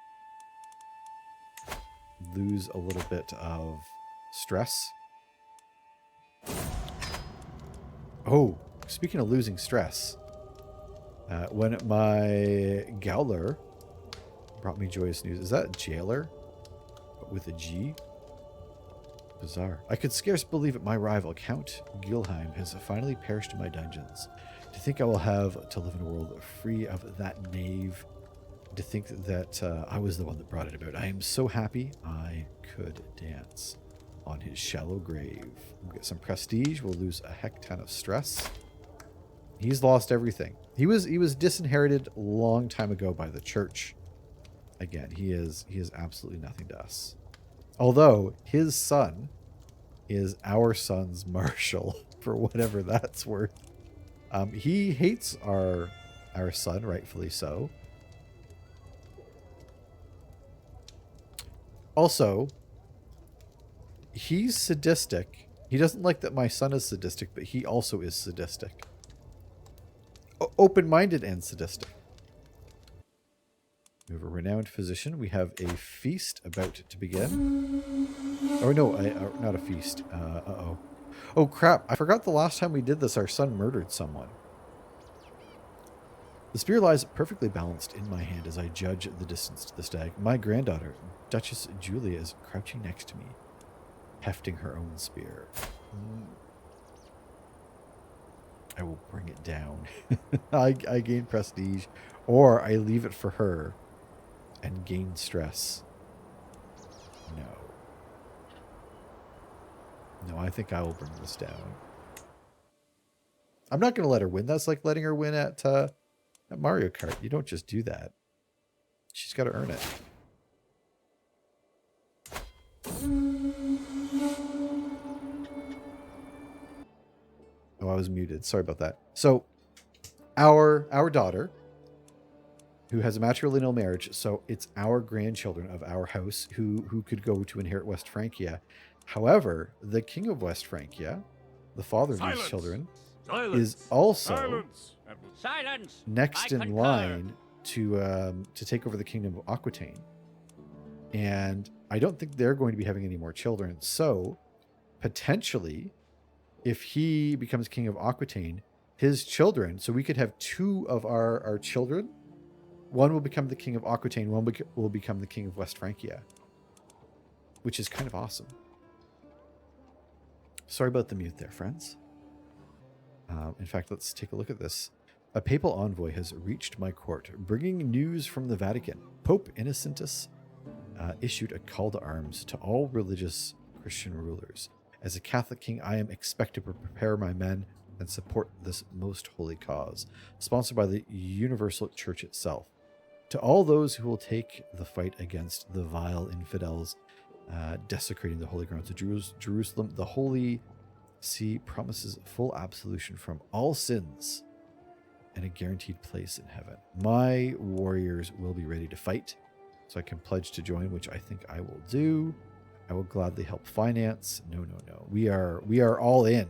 lose a little bit of stress. Oh, speaking of losing stress, when my Gowler brought me joyous news. Is that jailer? But with a G? Bizarre. I could scarce believe it. My rival, Count Gilheim, has finally perished in my dungeons. To think I will have to live in a world free of that knave. To think that I was the one that brought it about. I am so happy I could dance on his shallow grave. We'll get some prestige. We'll lose a heck ton of stress. He's lost everything. He was disinherited a long time ago by the church. Again, he is absolutely nothing to us. Although his son is our son's marshal, for whatever that's worth. He hates our son, rightfully so. Also, he's sadistic. He doesn't like that my son is sadistic, but he also is sadistic. Open-minded and sadistic. We have a renowned physician. We have a feast about to begin. Oh, no, not a feast. Uh-oh. Oh, crap. I forgot the last time we did this, our son murdered someone. The spear lies perfectly balanced in my hand as I judge the distance to the stag. My granddaughter, Duchess Julia, is crouching next to me, hefting her own spear. I will bring it down. I gain prestige, or I leave it for her and gain stress. No, I think I will bring this down. I'm not going to let her win. That's like letting her win at Mario Kart. You don't just do that. She's got to earn it. Oh, I was muted. Sorry about that. So, our daughter, who has a matrilineal marriage, so it's our grandchildren of our house who could go to inherit West Francia. However, the king of West Francia, the father of these children, is also next in line to take over the kingdom of Aquitaine. And I don't think they're going to be having any more children. So, potentially, if he becomes king of Aquitaine, his children, so we could have two of our children. One will become the king of Aquitaine, one will become the king of West Francia, which is kind of awesome. Sorry about the mute there, friends. In fact, let's take a look at this. A papal envoy has reached my court, bringing news from the Vatican. Pope Innocentus issued a call to arms to all religious Christian rulers. As a Catholic king, I am expected to prepare my men and support this most holy cause, sponsored by the Universal Church itself. To all those who will take the fight against the vile infidels desecrating the holy grounds of Jerusalem, the Holy See promises full absolution from all sins and a guaranteed place in heaven. My warriors will be ready to fight, so I can pledge to join, which I think I will do. I will gladly help finance. No. We are all in.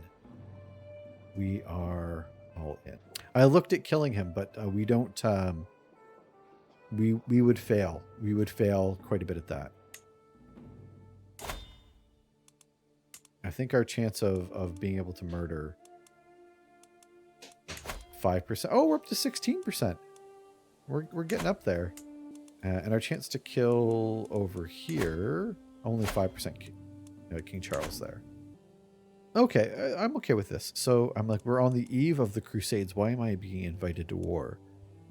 We are all in. I looked at killing him, but we don't. We would fail. We would fail quite a bit at that. I think our chance of being able to murder 5%. Oh, we're up to 16%. We're getting up there. And our chance to kill over here, only 5%. King Charles there. Okay, I'm okay with this. So I'm like, we're on the eve of the Crusades. Why am I being invited to war?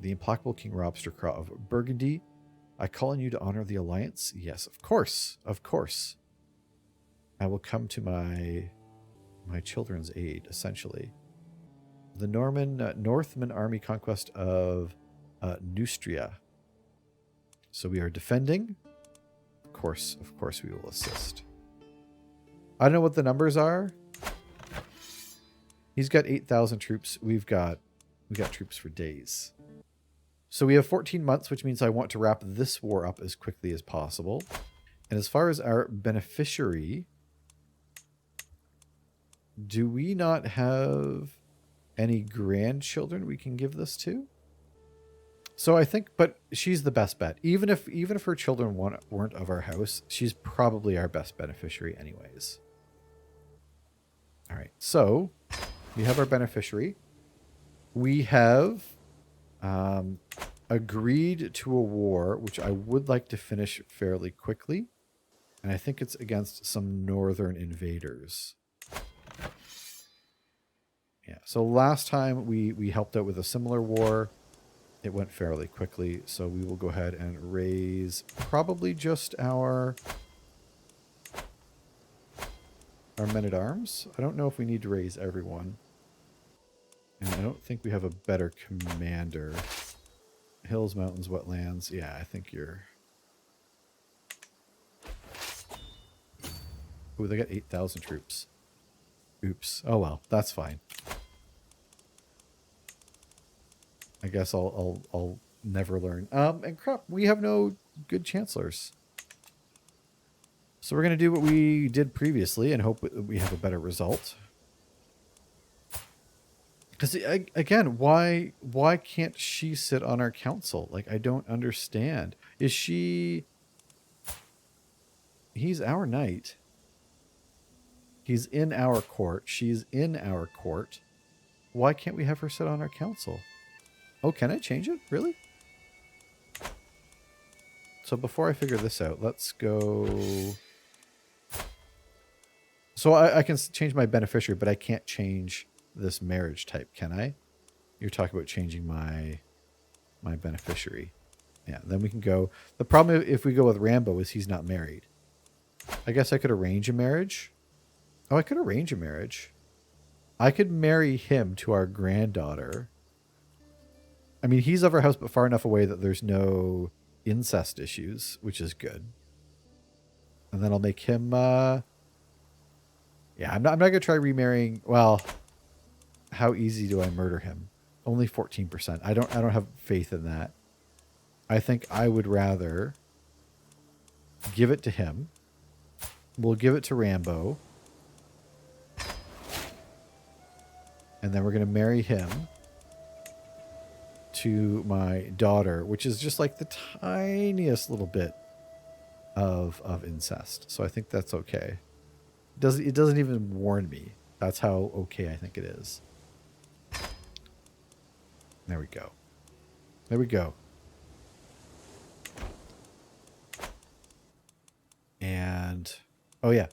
The implacable King Robstercraw of Burgundy. I call on you to honor the alliance. Yes, of course. Of course. I will come to my children's aid, essentially. The Northman army conquest of Neustria. So we are defending. Of course we will assist. I don't know what the numbers are. He's got 8,000 troops. We got troops for days. So we have 14 months, which means I want to wrap this war up as quickly as possible. And as far as our beneficiary, do we not have any grandchildren we can give this to? So I think, but she's the best bet. Even if her children weren't of our house, she's probably our best beneficiary anyways. All right, so we have our beneficiary. We have agreed to a war, which I would like to finish fairly quickly. And I think it's against some northern invaders. Yeah, so last time we helped out with a similar war. It went fairly quickly, so we will go ahead and raise probably just our men-at-arms. I don't know if we need to raise everyone. And I don't think we have a better commander. Hills, mountains, wetlands. Yeah, I think you're... Ooh, they got 8,000 troops. Oops. Oh well, that's fine. I guess I'll never learn. And crap, we have no good chancellors. So we're gonna do what we did previously and hope we have a better result. Because again, why can't she sit on our council? Like, I don't understand. Is she? He's our knight. He's in our court. She's in our court. Why can't we have her sit on our council? Oh, can I change it? Really? So before I figure this out, let's go... So I can change my beneficiary, but I can't change this marriage type, can I? You're talking about changing my beneficiary. Yeah, then we can go... The problem if we go with Rambo is he's not married. I guess I could arrange a marriage. Oh, I could arrange a marriage. I could marry him to our granddaughter. I mean, he's of our house, but far enough away that there's no incest issues, which is good. And then I'll make him... Yeah, I'm not going to try remarrying... Well, how easy do I murder him? Only 14%. I don't have faith in that. I think I would rather give it to him. We'll give it to Rambo. And then we're going to marry him to my daughter, which is just like the tiniest little bit of incest. So I think that's okay. It doesn't even warn me. That's how okay I think it is. There we go. There we go. And oh yeah.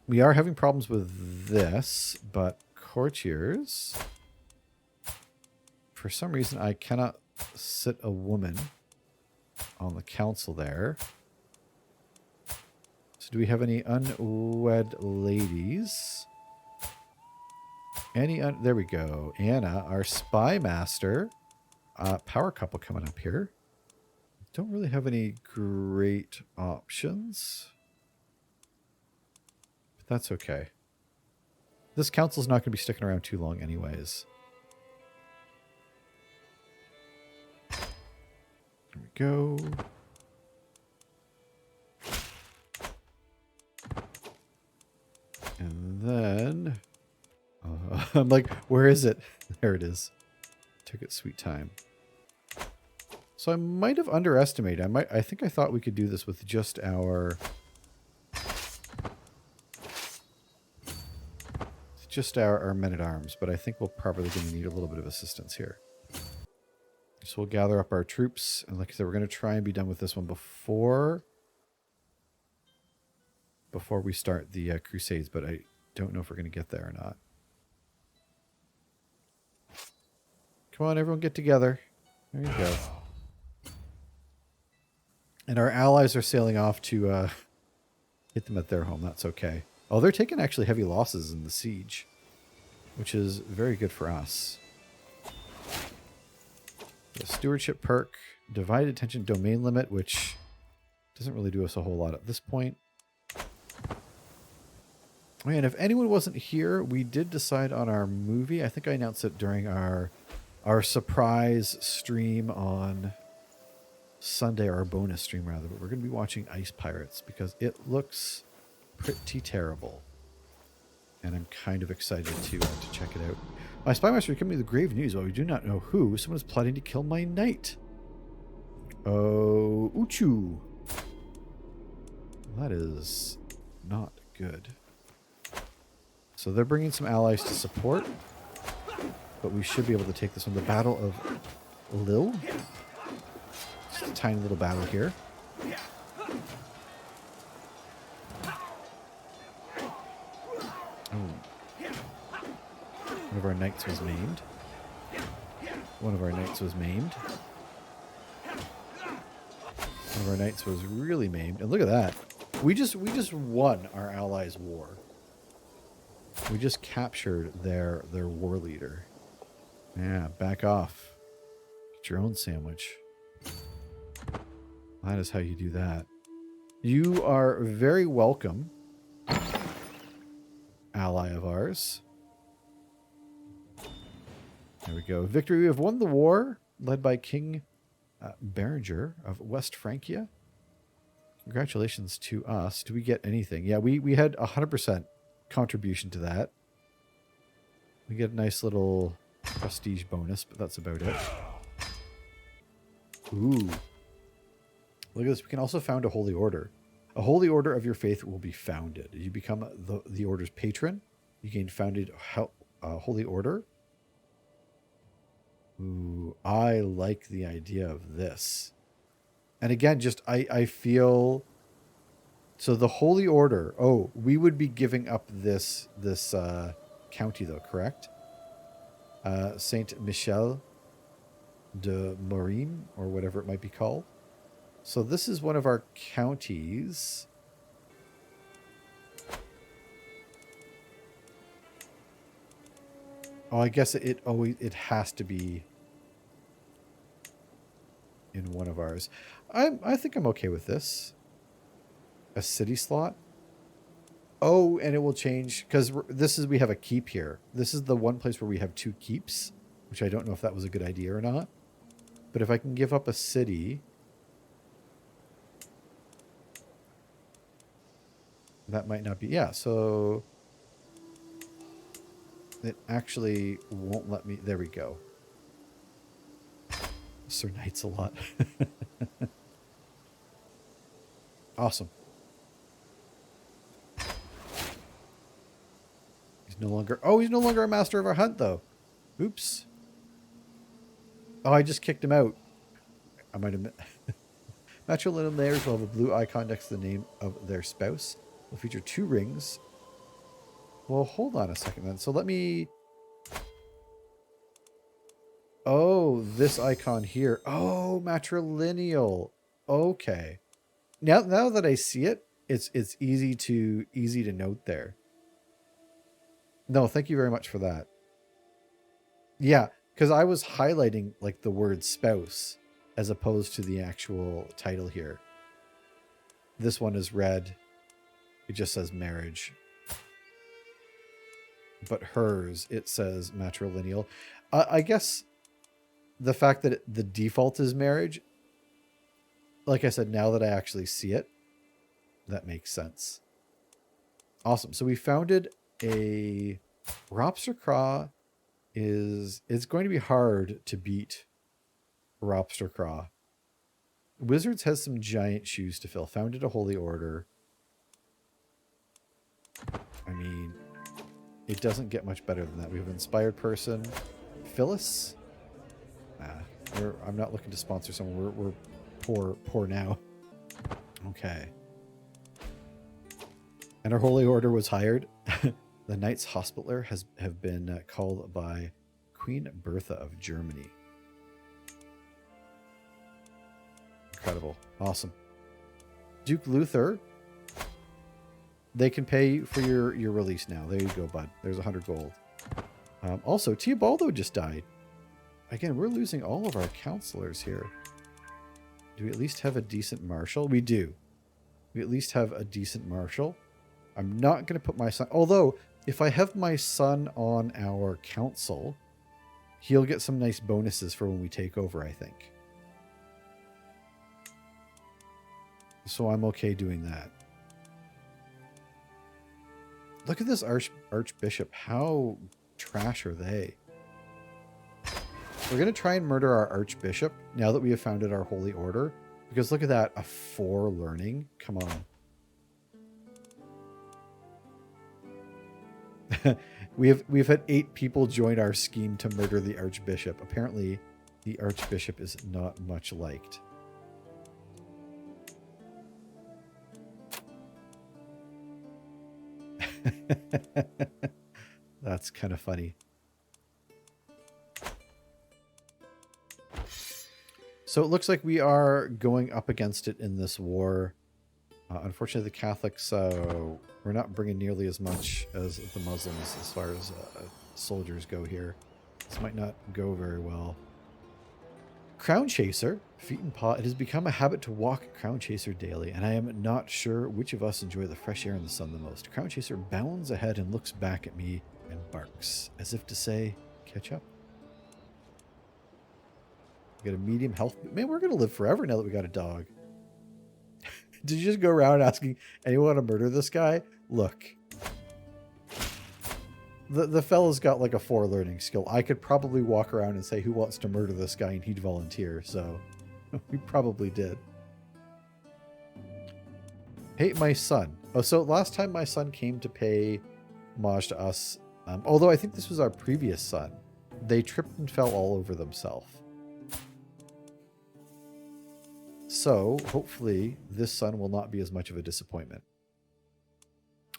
We are having problems with this, but Courtiers, for some reason I cannot sit a woman on the council there. So do we have any unwed ladies? There we go. Anna, our spy master. Power couple coming up here. Don't really have any great options. But that's okay. This council's not going to be sticking around too long anyways. There we go. And then... I'm like, where is it? There it is. Took its sweet time. So I might have underestimated. I think I thought we could do this with just our... Just our men-at-arms, but I think we're probably going to need a little bit of assistance here. So we'll gather up our troops, and like I said, we're going to try and be done with this one before we start the Crusades, but I don't know if we're going to get there or not. Come on, everyone get together. There you go. And our allies are sailing off to hit them at their home. That's okay. Oh, they're taking actually heavy losses in the siege, which is very good for us. The stewardship perk, divided attention domain limit, which doesn't really do us a whole lot at this point. Oh, and if anyone wasn't here, we did decide on our movie. I think I announced it during our surprise stream on Sunday, or our bonus stream rather, but we're going to be watching Ice Pirates because it looks pretty terrible. And I'm kind of excited to check it out. My spy master gave me the grave news. While we do not know who, someone is plotting to kill my knight. Oh, Uchu. That is not good. So they're bringing some allies to support, but we should be able to take this one. The Battle of Lil. Just a tiny little battle here. Oh. One of our knights was maimed. One of our knights was maimed. One of our knights was really maimed. And look at that. We just won our allies' war. We just captured their war leader. Yeah, back off. Get your own sandwich. That is how you do that. You are very welcome, ally of ours. There we go. Victory. We have won the war, led by King Berenger of West Francia. Congratulations to us. Do we get anything? Yeah, we had 100% contribution to that. We get a nice little prestige bonus, but that's about it. Ooh. Look at this. We can also found a holy order. A holy order of your faith will be founded. You become the order's patron. You gain founded holy order. Ooh, I like the idea of this. And again, just I feel so the holy order. Oh, we would be giving up this county though, correct? Saint Michel de Morin, or whatever it might be called. So this is one of our counties. Oh, I guess it has to be in one of ours. I think I'm okay with this. A city slot. Oh, and it will change because we have a keep here. This is the one place where we have 2 keeps, which I don't know if that was a good idea or not. But if I can give up a city, that might not be. Yeah, so it actually won't let me. There we go. Sir Knight's a lot. Awesome. He's no longer a master of our hunt though. Oops. Oh, I just kicked him out. I might have matrilineal layers will have a blue icon next to the name of their spouse. Will feature 2 rings. Well, hold on a second then. So let me... Oh, this icon here. Oh, matrilineal. Okay. Now that I see it, it's easy to note there. No, thank you very much for that. Yeah, because I was highlighting like the word spouse as opposed to the actual title here. This one is red. It just says marriage. But hers, it says matrilineal. I guess the fact that the default is marriage, like I said, now that I actually see it, that makes sense. Awesome. So we founded a Ropster it's going to be hard to beat Ropster. Wizards has some giant shoes to fill. Founded a holy order. I mean, it doesn't get much better than that. We have an inspired person. Phyllis? I'm not looking to sponsor someone. We're poor now. Okay. And our holy order was hired. The Knights Hospitaller have been called by Queen Bertha of Germany. Incredible. Awesome. Duke Luther. They can pay for your release now. There you go, bud. There's 100 gold. Also, Teobaldo just died. Again, we're losing all of our counselors here. Do we at least have a decent marshal? We do. We at least have a decent marshal. I'm not going to put my son... Although, if I have my son on our council, he'll get some nice bonuses for when we take over, I think. So I'm okay doing that. Look at this archbishop. How trash are they? We're going to try and murder our archbishop now that we have founded our holy order. Because look at that. A 4 learning. Come on. we've had 8 people join our scheme to murder the archbishop. Apparently, The Archbishop is not much liked. That's kind of funny. So it looks like we are going up against it in this war. Unfortunately, the Catholics, we're not bringing nearly as much as the Muslims as far as soldiers go here. This might not go very well. Crown Chaser, feet and paw. It has become a habit to walk Crown Chaser daily, and I am not sure which of us enjoy the fresh air and the sun the most. Crown Chaser bounds ahead and looks back at me and barks, as if to say, catch up. We got a medium health. Man, we're going to live forever now that we got a dog. Did you just go around asking anyone to murder this guy? Look. The fella's got like a 4 learning skill. I could probably walk around and say who wants to murder this guy and he'd volunteer. So we probably did. Hey, my son. Oh, so last time my son came to pay homage to us, although I think this was our previous son, they tripped and fell all over themselves. So hopefully this son will not be as much of a disappointment.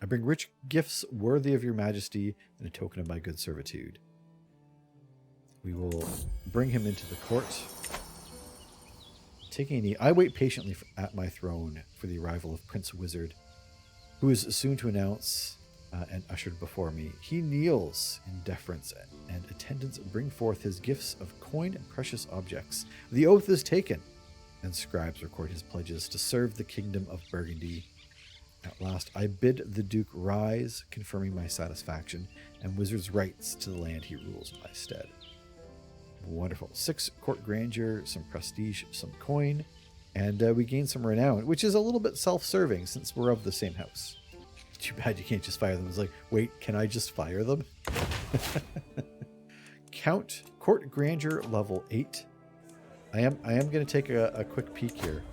I bring rich gifts worthy of your majesty and a token of my good servitude. We will bring him into the court. Taking a knee, I wait patiently at my throne for the arrival of Prince Wizard, who is soon to announce and ushered before me. He kneels in deference, and attendants bring forth his gifts of coin and precious objects. The oath is taken, and scribes record his pledges to serve the Kingdom of Burgundy. At last, I bid the Duke rise, confirming my satisfaction and Wizard's rights to the land he rules in my stead. Wonderful. 6 court grandeur, some prestige, some coin, and we gain some renown, which is a little bit self-serving since we're of the same house. Too bad you can't just fire them. It's like, wait, can I just fire them? Count court grandeur level 8. I am going to take a quick peek here.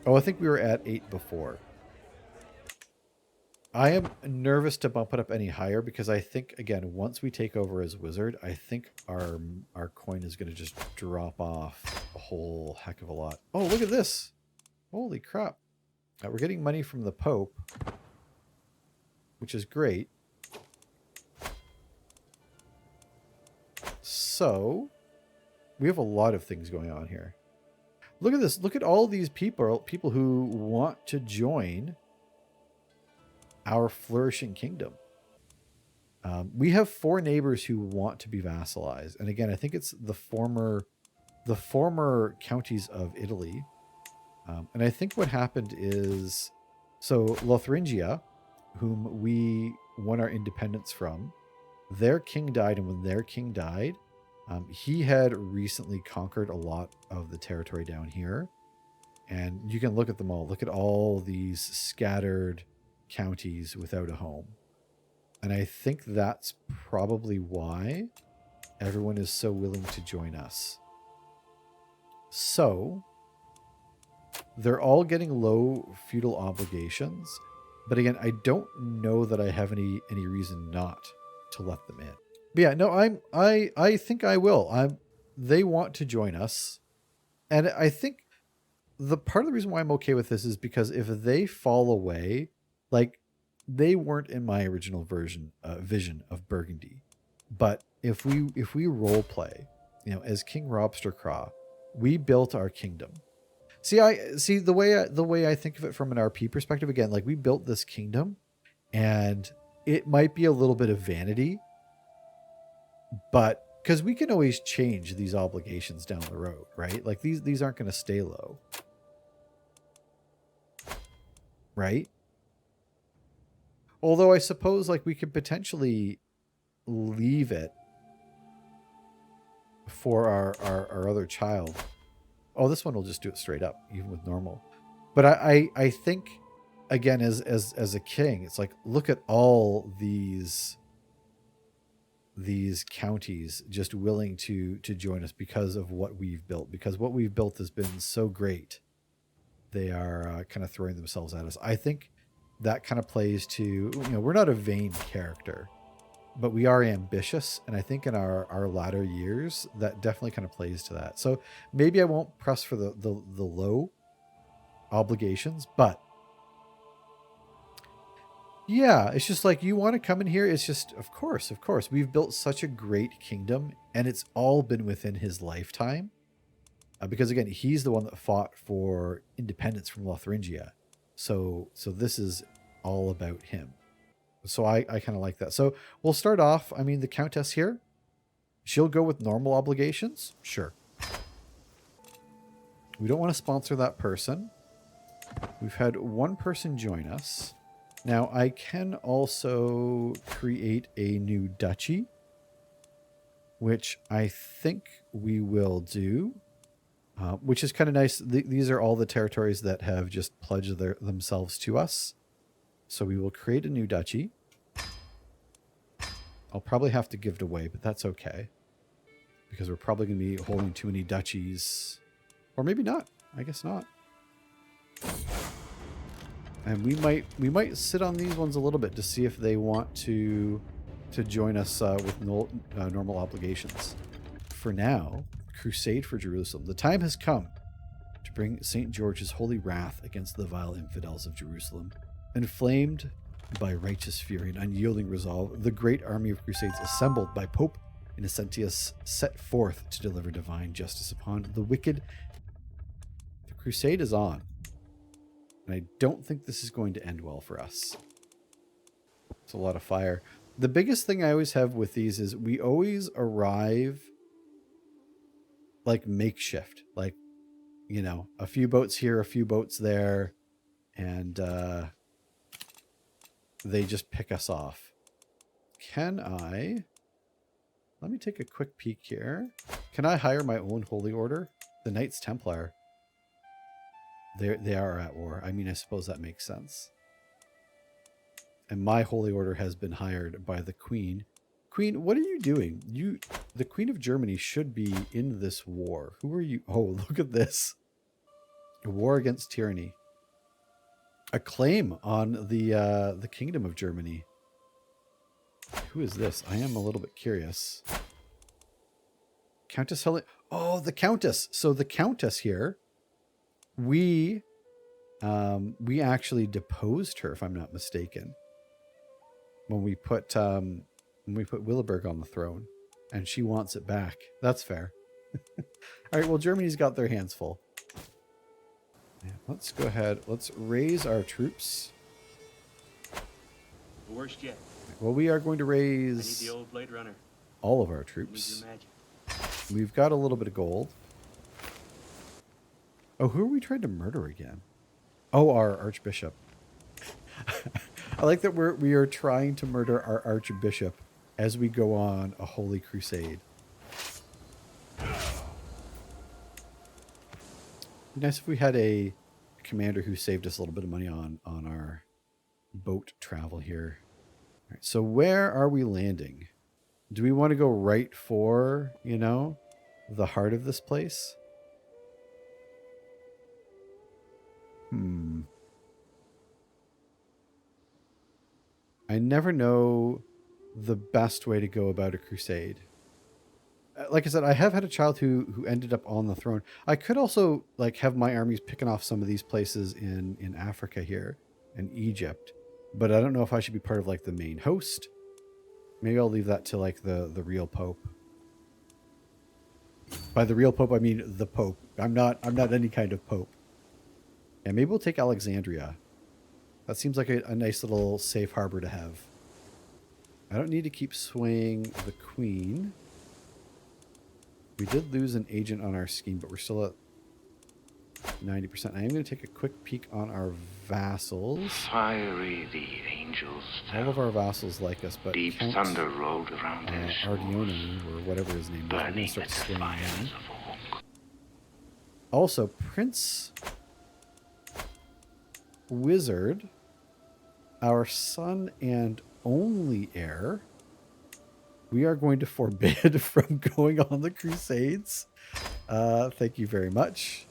Oh, I think we were at 8 before. I am nervous to bump it up any higher because I think, again, once we take over as Wizard, I think our coin is going to just drop off a whole heck of a lot. Oh, look at this. Holy crap. We're getting money from the Pope, which is great. So, we have a lot of things going on here. Look at this. Look at all these people who want to join our flourishing kingdom. We have 4 neighbors who want to be vassalized. And again, I think it's the former counties of Italy. And I think what happened is, so Lotharingia, whom we won our independence from, their king died. And when their king died, he had recently conquered a lot of the territory down here. And you can look at them all. Look at all these scattered counties without a home. And I think that's probably why everyone is so willing to join us. So they're all getting low feudal obligations. But again, I don't know that I have any reason not to let them in. But yeah, no, I think I will. They want to join us. And I think the part of the reason why I'm okay with this is because if they fall away, like, they weren't in my original vision of Burgundy. But if we role play, as King Robstercraw, we built our kingdom. See the way I think of it from an RP perspective, again, like, we built this kingdom, and it might be a little bit of vanity, but because we can always change these obligations down the road, right? Like, these aren't going to stay low, right? Although I suppose, like, we could potentially leave it for our other child. Oh, this one will just do it straight up, even with normal. But I think, again, as a king, it's like, look at all these counties just willing to join us because of what we've built. Because what we've built has been so great. They are kind of throwing themselves at us. I think that kind of plays to, we're not a vain character. but we are ambitious, and I think in our latter years that definitely kind of plays to that. So maybe I won't press for the low obligations, but yeah, it's just like, you want to come in here. It's just, of course, we've built such a great kingdom, and it's all been within his lifetime. Because again, he's the one that fought for independence from Lotharingia. So this is all about him. So I kind of like that. So we'll start off. I mean, the Countess here, she'll go with normal obligations. Sure. We don't want to sponsor that person. We've had one person join us. Now I can also create a new duchy, which I think we will do. Which is kind of nice. These are all the territories that have just pledged themselves to us. So we will create a new duchy. I'll probably have to give it away, but that's okay. Because we're probably going to be holding too many duchies. Or maybe not. I guess not. And we might sit on these ones a little bit to see if they want to join us with normal obligations. For now, crusade for Jerusalem. The time has come to bring St. George's holy wrath against the vile infidels of Jerusalem. Inflamed by righteous fury and unyielding resolve, the great army of Crusades assembled by Pope Innocentius set forth to deliver divine justice upon the wicked. The crusade is on, and I don't think this is going to end well for us. It's a lot of fire. The biggest thing I always have with these is we always arrive like makeshift, like, you know, a few boats here, a few boats there, and they just pick us off. Let me take a quick peek here. Can I hire my own holy order? The Knights Templar. They are at war. I mean, I suppose that makes sense. And my holy order has been hired by the Queen. Queen, what are you doing? The Queen of Germany should be in this war. Who are you? Oh, look at this. A war against tyranny. A claim on the Kingdom of Germany. Who is this? I am a little bit curious. Countess Helen. Oh, the Countess. So the Countess here, we actually deposed her, if I'm not mistaken, when we put Willeberg on the throne, and she wants it back. That's fair. All right, well, Germany's got their hands full. Yeah, let's go ahead. Let's raise our troops. The worst yet. Well, we are going to I need raise the old Blade Runner. all of our I need troops. your magic. We've got a little bit of gold. Oh, who are we trying to murder again? Oh, our Archbishop. I like that we are trying to murder our Archbishop as we go on a holy crusade. It'd be nice if we had a commander who saved us a little bit of money on our boat travel here. All right, so where are we landing? Do we want to go right for, you know, the heart of this place? I never know the best way to go about a crusade. Like I said, I have had a child who ended up on the throne. I could also like have my armies picking off some of these places in Africa here and Egypt, but I don't know if I should be part of like the main host. Maybe I'll leave that to like the real Pope. By the real Pope, I mean the Pope. I'm not any kind of Pope. And maybe we'll take Alexandria. That seems like a nice little safe harbor to have. I don't need to keep swaying the Queen. We did lose an agent on our scheme, but we're still at 90%. I am going to take a quick peek on our vassals. Fiery the angels fell. All of our vassals like us, but Deep Count, thunder rolled around his Ardione, or whatever his name is, we're going burning to start the swaying fires them. of oak. Also, Prince Wizard, our son and only heir, we are going to forbid from going on the Crusades. Thank you very much.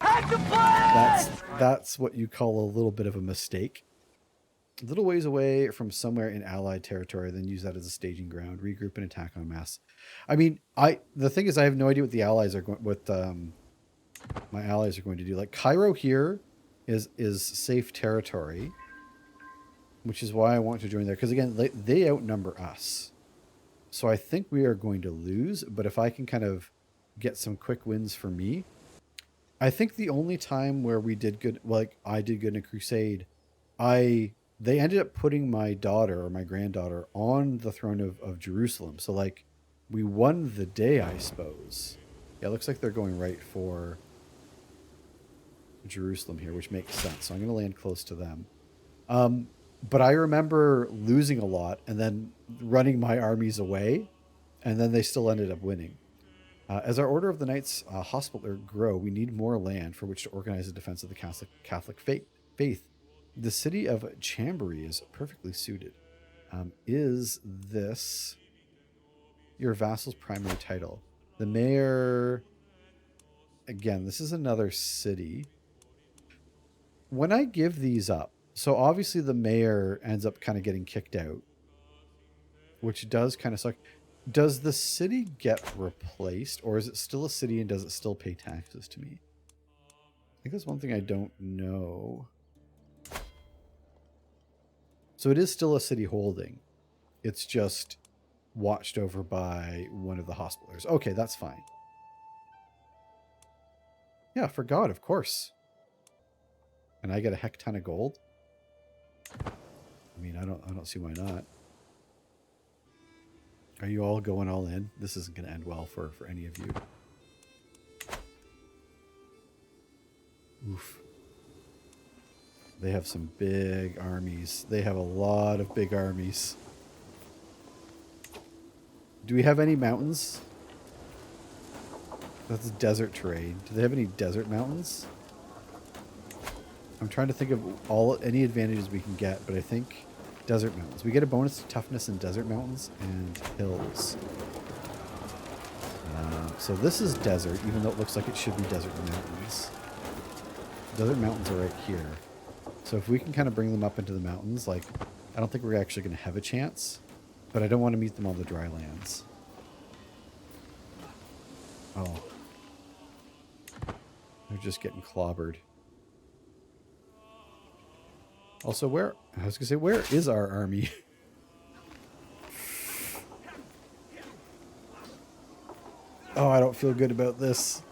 That's what you call a little bit of a mistake. A little ways away from somewhere in Allied territory, then use that as a staging ground. Regroup and attack en masse. I mean, the thing is, I have no idea what the allies are going. What my allies are going to do. Like Cairo here is safe territory, which is why I want to join there. Because again, they outnumber us, so I think we are going to lose. But if I can kind of get some quick wins for me, I think the only time where we did good, like I did good in a crusade, they ended up putting my daughter or my granddaughter on the throne of Jerusalem. So like we won the day, I suppose. Yeah, it looks like they're going right for Jerusalem here, which makes sense. So I'm going to land close to them. But I remember losing a lot and then running my armies away, and then they still ended up winning. As our Order of the Knights Hospitaller grow, we need more land for which to organize the defense of the Catholic faith. The city of Chambéry is perfectly suited. Is this your vassal's primary title? The mayor... Again, this is another city. When I give these up, so obviously the mayor ends up kind of getting kicked out, which does kind of suck. Does the city get replaced, or is it still a city and does it still pay taxes to me? I think that's one thing I don't know. So it is still a city holding. It's just watched over by one of the hospitallers. Okay, that's fine. Yeah, for God, of course. And I get a heck ton of gold. I mean, I don't see why not. Are you all going all in? This isn't going to end well for any of you. Oof. They have some big armies. They have a lot of big armies. Do we have any mountains? That's desert terrain. Do they have any desert mountains? I'm trying to think of any advantages we can get, but I think desert mountains. We get a bonus to toughness in desert mountains and hills. So this is desert, even though it looks like it should be desert mountains. Desert mountains are right here. So if we can kind of bring them up into the mountains, like, I don't think we're actually going to have a chance, but I don't want to meet them on the dry lands. Oh. They're just getting clobbered. Also, where is our army? Oh, I don't feel good about this.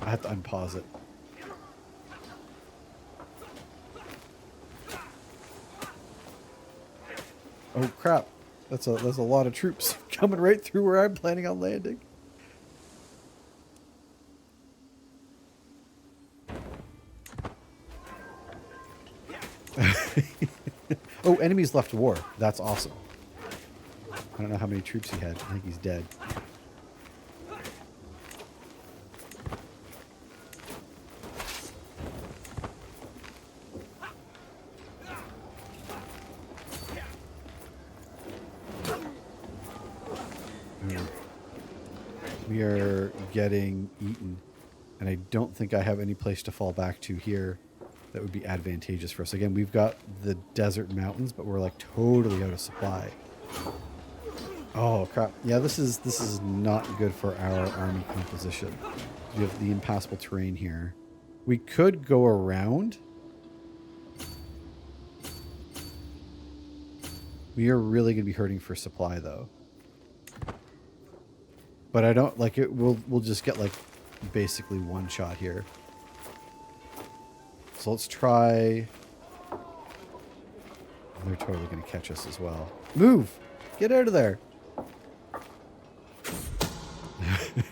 I have to unpause it. Oh crap. That's a lot of troops coming right through where I'm planning on landing. Oh, enemies left war. That's awesome. I don't know how many troops he had. I think he's dead. We are getting eaten, and I don't think I have any place to fall back to here that would be advantageous for us. Again, we've got the desert mountains, but we're like totally out of supply. Oh crap. Yeah, this is not good for our army composition. We have the impassable terrain here. We could go around. We are really going to be hurting for supply though. But I don't like it. We'll just get like basically one shot here. So let's try. They're totally going to catch us as well. Move! Get out of there!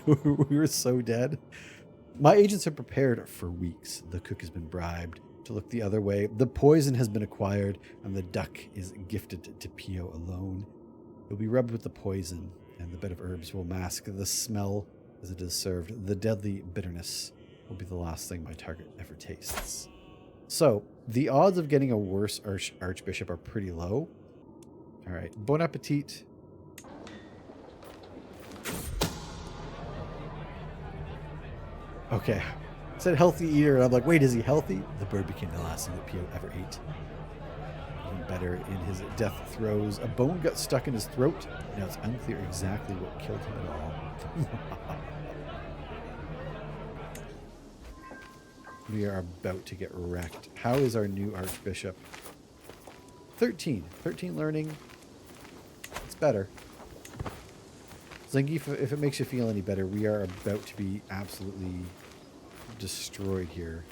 We were so dead. My agents have prepared for weeks. The cook has been bribed to look the other way. The poison has been acquired, and the duck is gifted to Pio alone. It will be rubbed with the poison, and the bed of herbs will mask the smell as it is served. The deadly bitterness will be the last thing my target ever tastes. So, the odds of getting a worse archbishop are pretty low. All right, bon appetit. Okay, said healthy eater, and I'm like, wait, is he healthy? The bird became the last thing that Pio ever ate. Even better, in his death throes, a bone got stuck in his throat. Now it's unclear exactly what killed him at all. We are about to get wrecked. How is our new archbishop? 13. 13 learning. It's better. Zangief, if it makes you feel any better, we are about to be absolutely destroyed here.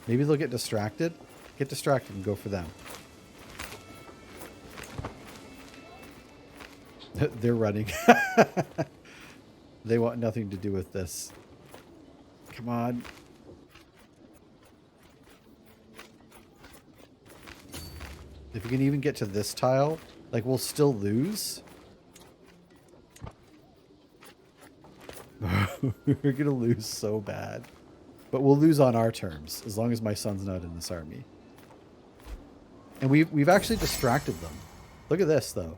Maybe they'll get distracted. Get distracted and go for them. They're running. They want nothing to do with this. Come on. If we can even get to this tile, like, we'll still lose. We're gonna lose so bad. But we'll lose on our terms, as long as my son's not in this army. And we've actually distracted them. Look at this, though.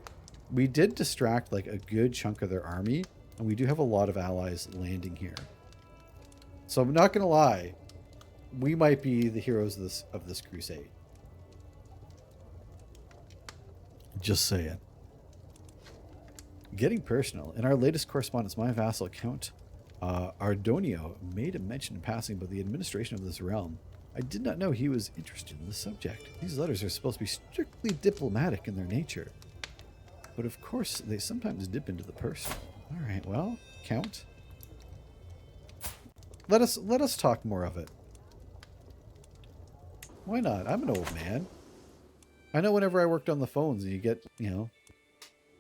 We did distract, like, a good chunk of their army, and we do have a lot of allies landing here. So I'm not gonna lie, we might be the heroes of this crusade. Just saying. Getting personal. In our latest correspondence, my vassal Count Ardonio made a mention in passing about the administration of this realm. I did not know he was interested in the subject. These letters are supposed to be strictly diplomatic in their nature. But of course, they sometimes dip into the personal. All right, well, Count. Let us talk more of it. Why not? I'm an old man. I know whenever I worked on the phones and you get, you know,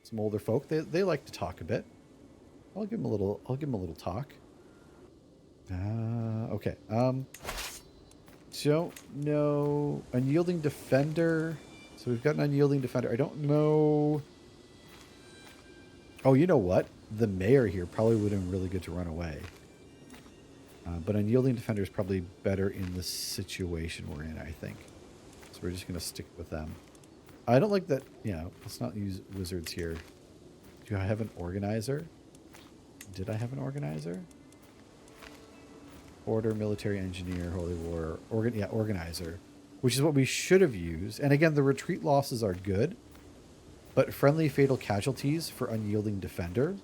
some older folk, they like to talk a bit. I'll give them a little talk. Okay. Don't know. Unyielding defender. So we've got an unyielding defender. I don't know. Oh, you know what? The mayor here probably would have been really good to run away. But unyielding defender is probably better in the situation we're in, I think. So we're just going to stick with them. I don't like that. Yeah, let's not use wizards here. Do I have an organizer? Did I have an organizer? Order, military engineer, holy war. Organizer. Which is what we should have used. And again, the retreat losses are good. But friendly fatal casualties for unyielding defender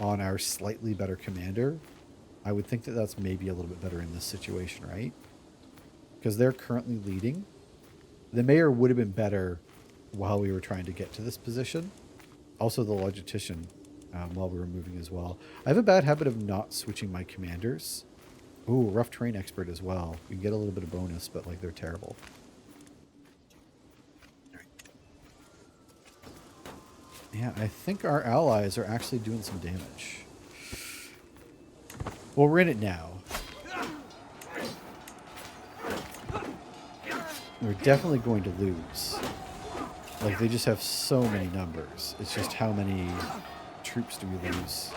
on our slightly better commander. I would think that that's maybe a little bit better in this situation, right? Because they're currently leading. The mayor would have been better while we were trying to get to this position. Also the logistician while we were moving as well. I have a bad habit of not switching my commanders. Ooh, rough terrain expert as well. We can get a little bit of bonus, but like they're terrible. Yeah, I think our allies are actually doing some damage. Well, we're in it now. We're definitely going to lose. Like, they just have so many numbers. It's just how many troops do we lose?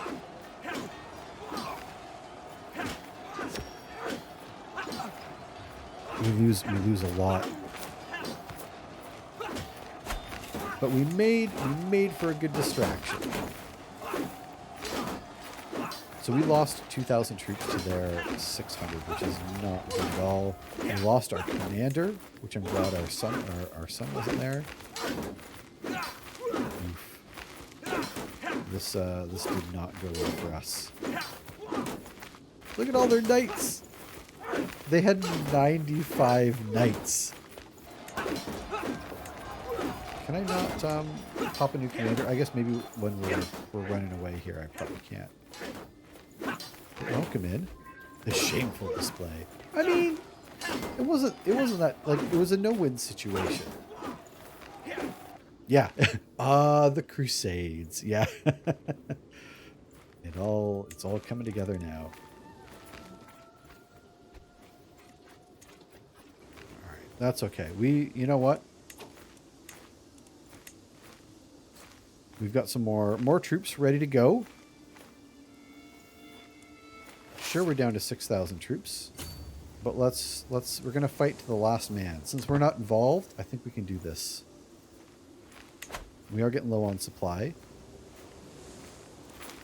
We lose a lot. But we made for a good distraction. So we lost 2,000 troops to their 600, which is not good at all. We lost our commander, which I'm glad our son wasn't there. Oof. This did not go well for us. Look at all their knights. They had 95 knights. Can I not pop a new commander? I guess maybe when we're running away here, I probably can't. Welcome in. A shameful display. I mean, it wasn't that, like, it was a no-win situation. Yeah. The Crusades. Yeah. It's all coming together now. All right, that's okay. You know what? We've got some more troops ready to go. Sure, we're down to 6,000 troops, but we're gonna fight to the last man. Since we're not involved, I think we can do this. We are getting low on supply.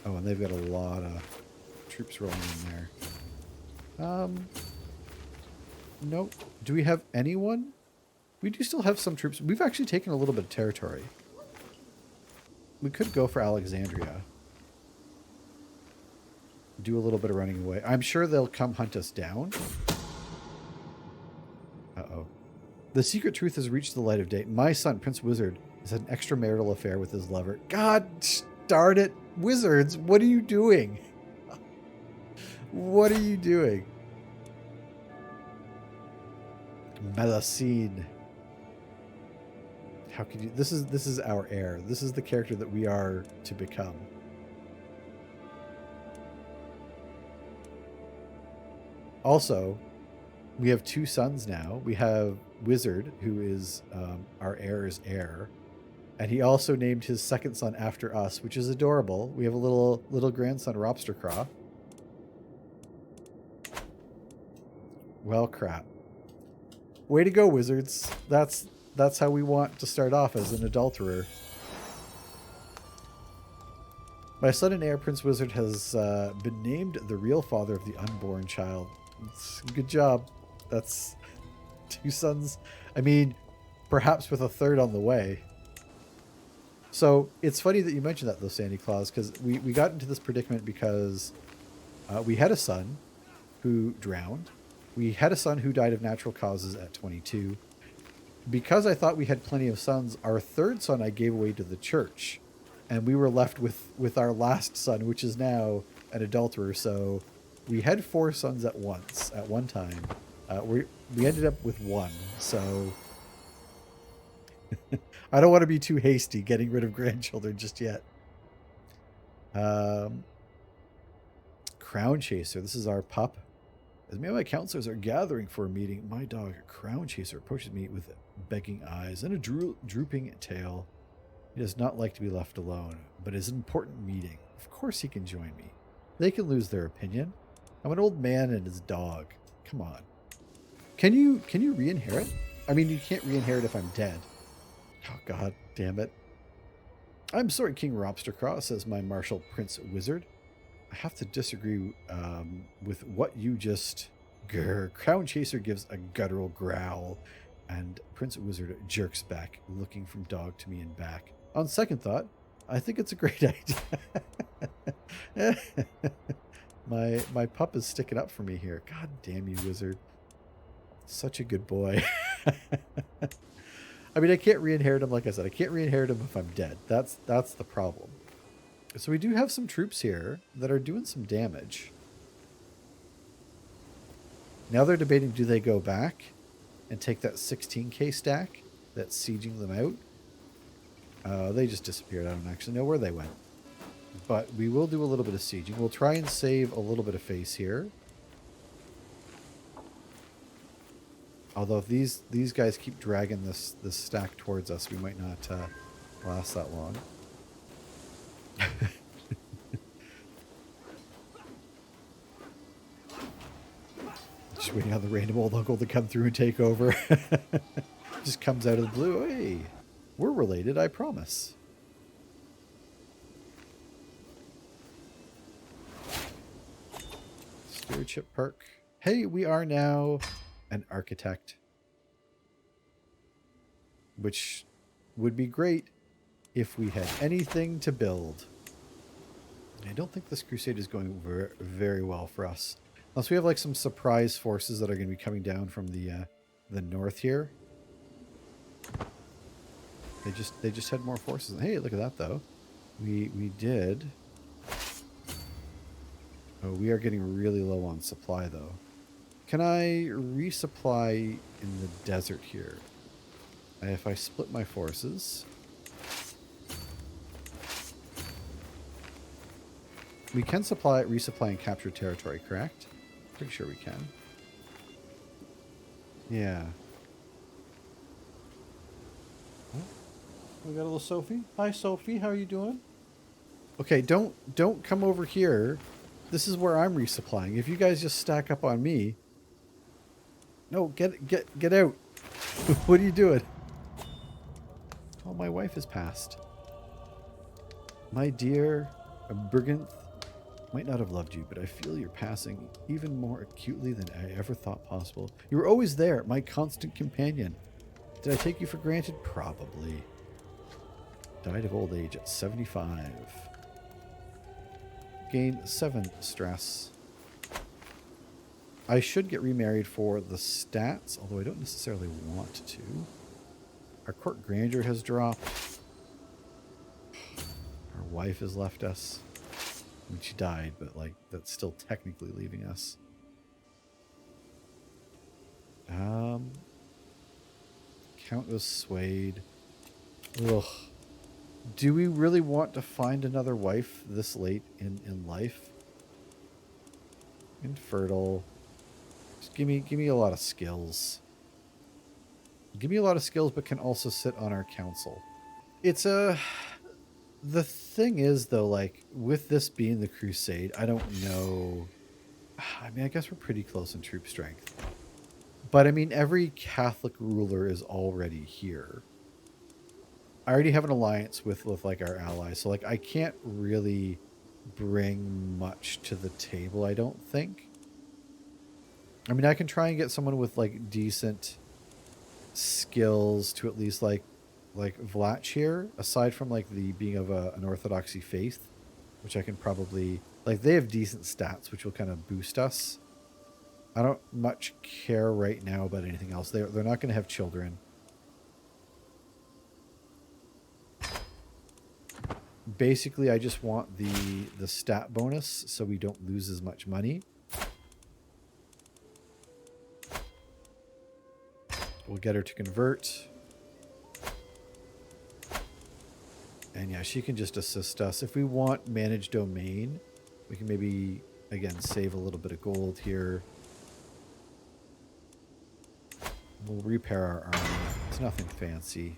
Oh, and they've got a lot of troops rolling in there. Nope. Do we have anyone? We do still have some troops. We've actually taken a little bit of territory. We could go for Alexandria. Do a little bit of running away. I'm sure they'll come hunt us down. Uh-oh. The secret truth has reached the light of day. My son, Prince Wizard, has had an extramarital affair with his lover. God darn it. Wizards, what are you doing? What are you doing? Melusine. How could you? This is our heir. This is the character that we are to become. Also, we have two sons now. We have Wizard, who is our heir's heir, and he also named his second son after us, which is adorable. We have a little grandson, Robstercraw. Well, crap. Way to go, Wizards. That's how we want to start off, as an adulterer. My son and heir, Prince Wizard, has been named the real father of the unborn child. Good job. That's two sons. I mean, perhaps with a third on the way. So it's funny that you mentioned that, though, Sandy Claus, because we got into this predicament because we had a son who drowned. We had a son who died of natural causes at 22. Because I thought we had plenty of sons, our third son I gave away to the church. And we were left with our last son, which is now an adulterer. So we had 4 sons at once, at one time. We ended up with 1. So I don't want to be too hasty getting rid of grandchildren just yet. Crown Chaser. This is our pup. As many of my counselors are gathering for a meeting, my dog, Crown Chaser, approaches me with begging eyes and a drooping tail. He does not like to be left alone, but it's an important meeting. Of course he can join me. They can lose their opinion. I'm an old man and his dog. Come on. Can you re-inherit? I mean, you can't re-inherit if I'm dead. Oh, God damn it. I'm sorry, King Robstercraw, says my Marshal Prince Wizard. I have to disagree with what you just... Grr. Crown Chaser gives a guttural growl, and Prince Wizard jerks back, looking from dog to me and back. On second thought, I think it's a great idea. My pup is sticking up for me here. God damn you, Wizard. Such a good boy. I mean, I can't re-inherit him, like I said. I can't re-inherit him if I'm dead. That's the problem. So we do have some troops here that are doing some damage. Now they're debating, do they go back and take that 16k stack that's sieging them out? They just disappeared. I don't actually know where they went. But we will do a little bit of sieging. We'll try and save a little bit of face here. Although if these guys keep dragging this stack towards us, we might not last that long. Just waiting on the random old uncle to come through and take over. Just comes out of the blue. Hey, we're related, I promise. Stewardship perk. Hey, we are now an architect. Which would be great if we had anything to build. I don't think this crusade is going very well for us. Unless we have like some surprise forces that are going to be coming down from the north here. They just had more forces. Hey, look at that though. We did. Oh, we are getting really low on supply though. Can I resupply in the desert here? If I split my forces, we can resupply and capture territory, correct? Pretty sure we can. Yeah. Oh, we got a little Sophie. Hi, Sophie. How are you doing? Okay, don't come over here. This is where I'm resupplying. If you guys just stack up on me. No, get out. What are you doing? Oh, my wife has passed. My dear Burgundy, Might not have loved you, but I feel you're passing even more acutely than I ever thought possible. You were always there, my constant companion. Did I take you for granted? Probably. Died of old age at 75. Gained 7 stress. I should get remarried for the stats, although I don't necessarily want to. Our court grandeur has dropped. Our wife has left us. I mean, she died, but like that's still technically leaving us. Count was swayed. Ugh. Do we really want to find another wife this late in life? Infertile. Just give me a lot of skills. Give me a lot of skills, but can also sit on our council. It's a... The thing is, though, like, with this being the Crusade, I don't know... I mean, I guess we're pretty close in troop strength. But, I mean, every Catholic ruler is already here. I already have an alliance with like, our allies. So, like, I can't really bring much to the table, I don't think. I mean, I can try and get someone with, like, decent skills to at least, like Vlach here, aside from like the being of an Orthodoxy faith, which I can probably like. They have decent stats, which will kind of boost us. I don't much care right now about anything else. They're not going to have children. Basically, I just want the stat bonus so we don't lose as much money. We'll get her to convert. And yeah, she can just assist us. If we want managed domain, we can maybe, again, save a little bit of gold here. We'll repair our army. It's nothing fancy.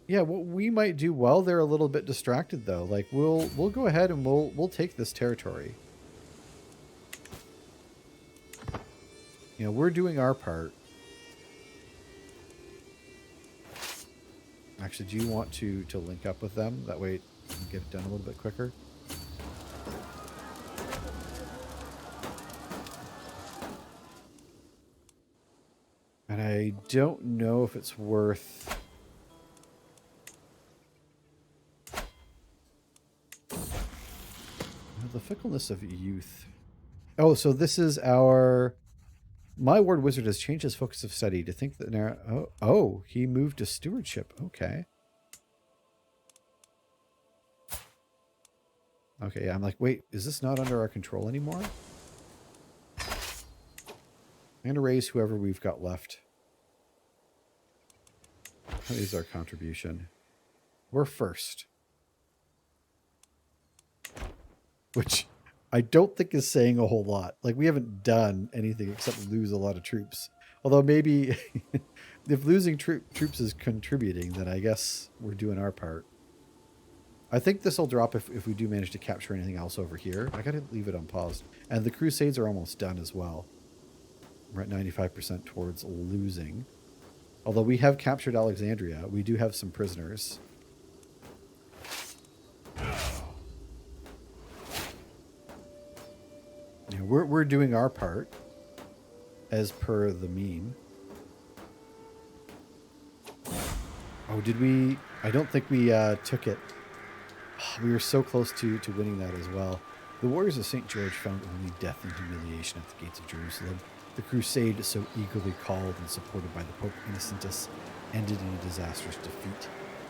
Yeah, what we might do well, they're a little bit distracted though. Like we'll go ahead and we'll take this territory. You know, we're doing our part. Actually, do you want to link up with them? That way you can get it done a little bit quicker. And I don't know if it's worth... The fickleness of youth. Oh, so this is our... My ward wizard has changed his focus of study to think that... Oh, he moved to stewardship. Okay. Okay, I'm like, wait, is this not under our control anymore? I'm going to raise whoever we've got left. What is our contribution? We're first. Which I don't think is saying a whole lot. Like, we haven't done anything except lose a lot of troops. Although maybe if losing troops is contributing, then I guess we're doing our part. I think this will drop if we do manage to capture anything else over here. I got to leave it unpaused. And the Crusades are almost done as well. We're at 95% towards losing. Although we have captured Alexandria, we do have some prisoners. You know, we're doing our part as per the meme. Oh, did we? I don't think we took it. We were so close to winning that as well. The warriors of St. George found only death and humiliation at the gates of Jerusalem. The crusade, so eagerly called and supported by the Pope Innocentus, ended in a disastrous defeat.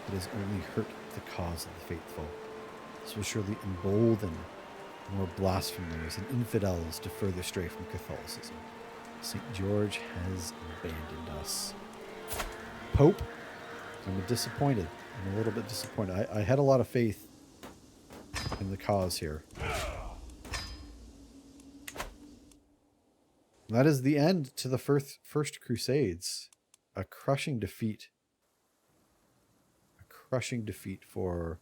It has only hurt the cause of the faithful. This will surely embolden more blasphemers and infidels to further stray from Catholicism. St. George has abandoned us. Pope, I'm disappointed. I'm a little bit disappointed. I had a lot of faith in the cause here. That is the end to the first Crusades. A crushing defeat. A crushing defeat for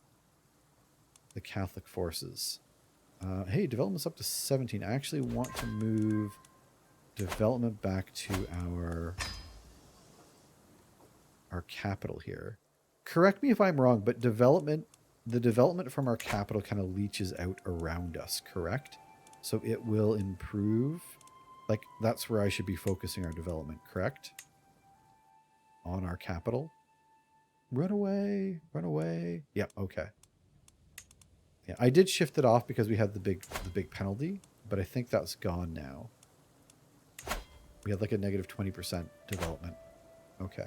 the Catholic forces. Hey, development's up to 17. I actually want to move development back to our our capital here. Correct me if I'm wrong, but the development from our capital kind of leaches out around us, correct? So it will improve. Like, that's where I should be focusing our development, correct? On our capital. Run away, run away. Yeah, okay. Yeah, I did shift it off because we had the big penalty, but I think that's gone now. We had like a negative 20% development. Okay.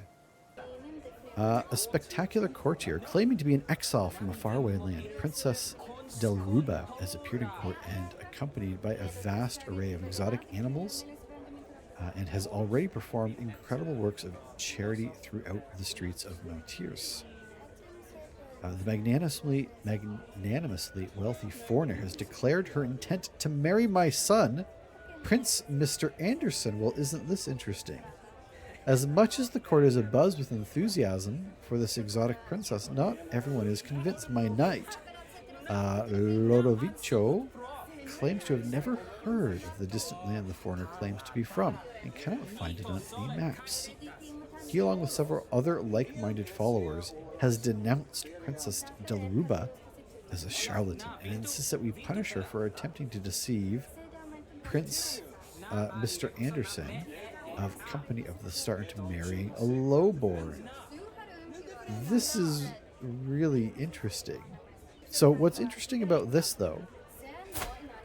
A spectacular courtier claiming to be an exile from a faraway land, Princess Delruba, has appeared in court and accompanied by a vast array of exotic animals, and has already performed incredible works of charity throughout the streets of Courtiers. The magnanimously wealthy foreigner has declared her intent to marry my son, Prince Mr. Anderson. Well, isn't this interesting? As much as the court is abuzz with enthusiasm for this exotic princess, not everyone is convinced. My knight, Lodovico, claims to have never heard of the distant land the foreigner claims to be from and cannot find it on any maps. He, along with several other like-minded followers, has denounced Princess Delruba as a charlatan and insists that we punish her for attempting to deceive Prince Mr. Anderson of Company of the Star into marrying a lowborn. This is really interesting. So what's interesting about this, though,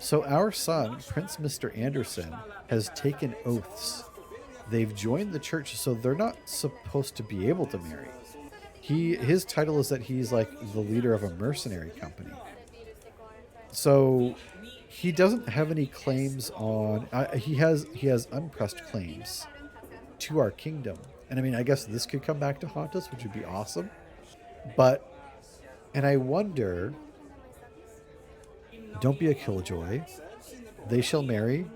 so our son, Prince Mr. Anderson, has taken oaths. They've joined the church, so they're not supposed to be able to marry. His title is that he's like the leader of a mercenary company. So he doesn't have any claims on. He has unpressed claims to our kingdom, and I mean, I guess this could come back to haunt us, which would be awesome. But, and I wonder. Don't be a killjoy. They shall marry.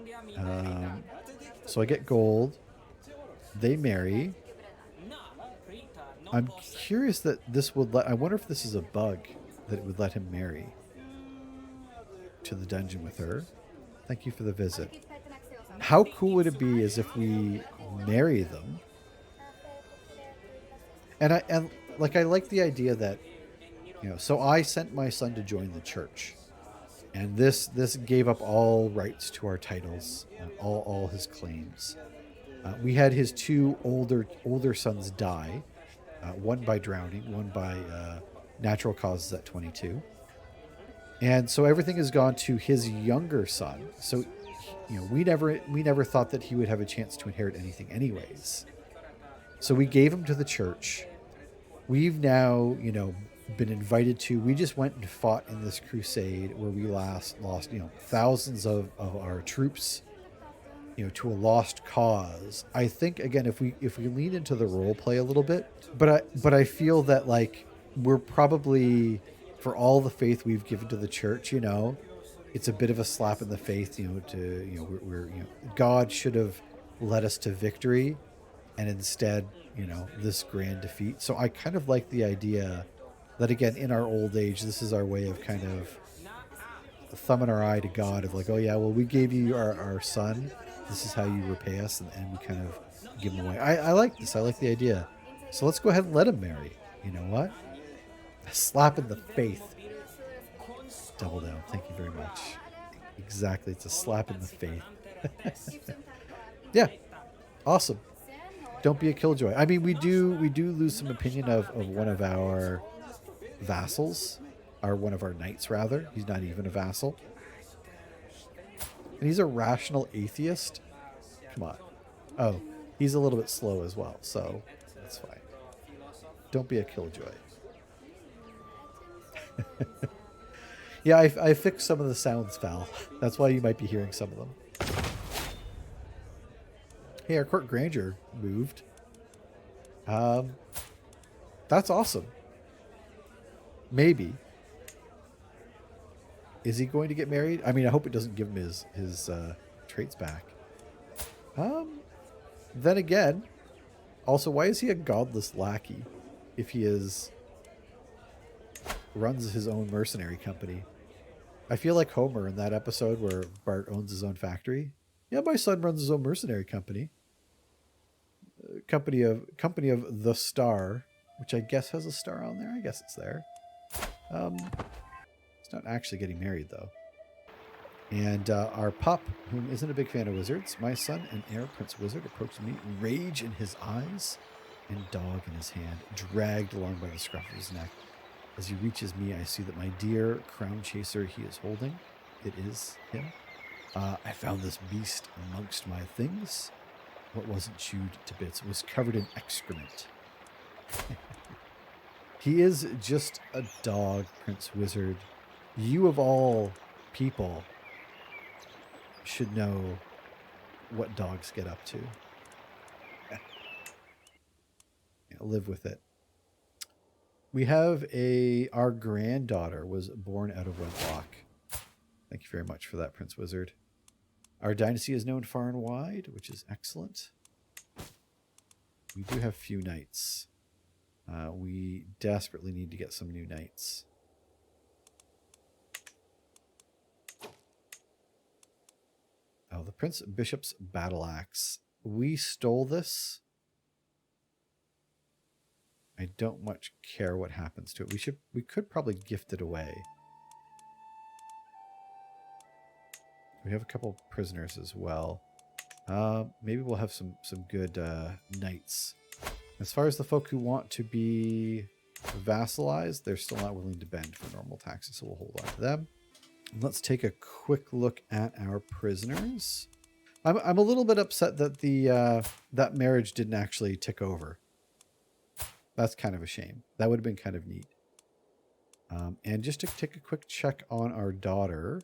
So I get gold. They marry. I'm curious that this would let. I wonder if this is a bug that it would let him marry to the dungeon with her. Thank you for the visit. How cool would it be as if we marry them? And I like the idea that, so I sent my son to join the church, and this gave up all rights to our titles, all his claims. We had his two older sons die, one by drowning, one by natural causes at 22. And so everything has gone to his younger son. So, we never thought that he would have a chance to inherit anything anyways. So we gave him to the church. We've now, been invited to. We just went and fought in this crusade where we lost, thousands of our troops, to a lost cause. I think again, if we lean into the role play a little bit, but I feel that like we're probably, for all the faith we've given to the church, it's a bit of a slap in the face, God should have led us to victory, and instead, this grand defeat. So I kind of like the idea that, again, in our old age, this is our way of kind of thumbing our eye to God of like, oh yeah, well, we gave you our son. This is how you repay us, and we kind of give him away. I like this. I like the idea. So let's go ahead and let him marry. You know what? A slap in the face. Double down. Thank you very much. Exactly. It's a slap in the face. Yeah. Awesome. Don't be a killjoy. I mean, we do lose some opinion of one of our vassals, or one of our knights rather. He's not even a vassal. And he's a rational atheist. Come on. Oh, he's a little bit slow as well, so that's fine. Don't be a killjoy. Yeah, I fixed some of the sounds, Val. That's why you might be hearing some of them. Hey, our court grandeur moved. That's awesome. Maybe. Is he going to get married? I mean, I hope it doesn't give him his traits back. Then again, also, why is he a godless lackey if he runs his own mercenary company? I feel like Homer in that episode where Bart owns his own factory. Yeah, my son runs his own mercenary company. company of the Star, which I guess has a star on there. I guess it's there. It's not actually getting married though. And our pup, whom isn't a big fan of wizards, my son and heir, Prince Wizard, approaches me, rage in his eyes and dog in his hand, dragged along by the scruff of his neck. As he reaches me, I see that my dear crown chaser he is holding, it is him. I found this beast amongst my things. What wasn't chewed to bits was covered in excrement. He is just a dog, Prince Wizard. You of all people should know what dogs get up to. Live with it. We have our granddaughter was born out of wedlock. Thank you very much for that, Prince Wizard. Our dynasty is known far and wide, which is excellent. We do have few knights. We desperately need to get some new knights. Oh, the Prince Bishop's Battle Axe. We stole this. I don't much care what happens to it. We could probably gift it away. We have a couple prisoners as well. Maybe we'll have some good knights. As far as the folk who want to be vassalized, they're still not willing to bend for normal taxes, so we'll hold on to them. Let's take a quick look at our prisoners. I'm a little bit upset that that marriage didn't actually tick over. That's kind of a shame. That would have been kind of neat. And just to take a quick check on our daughter.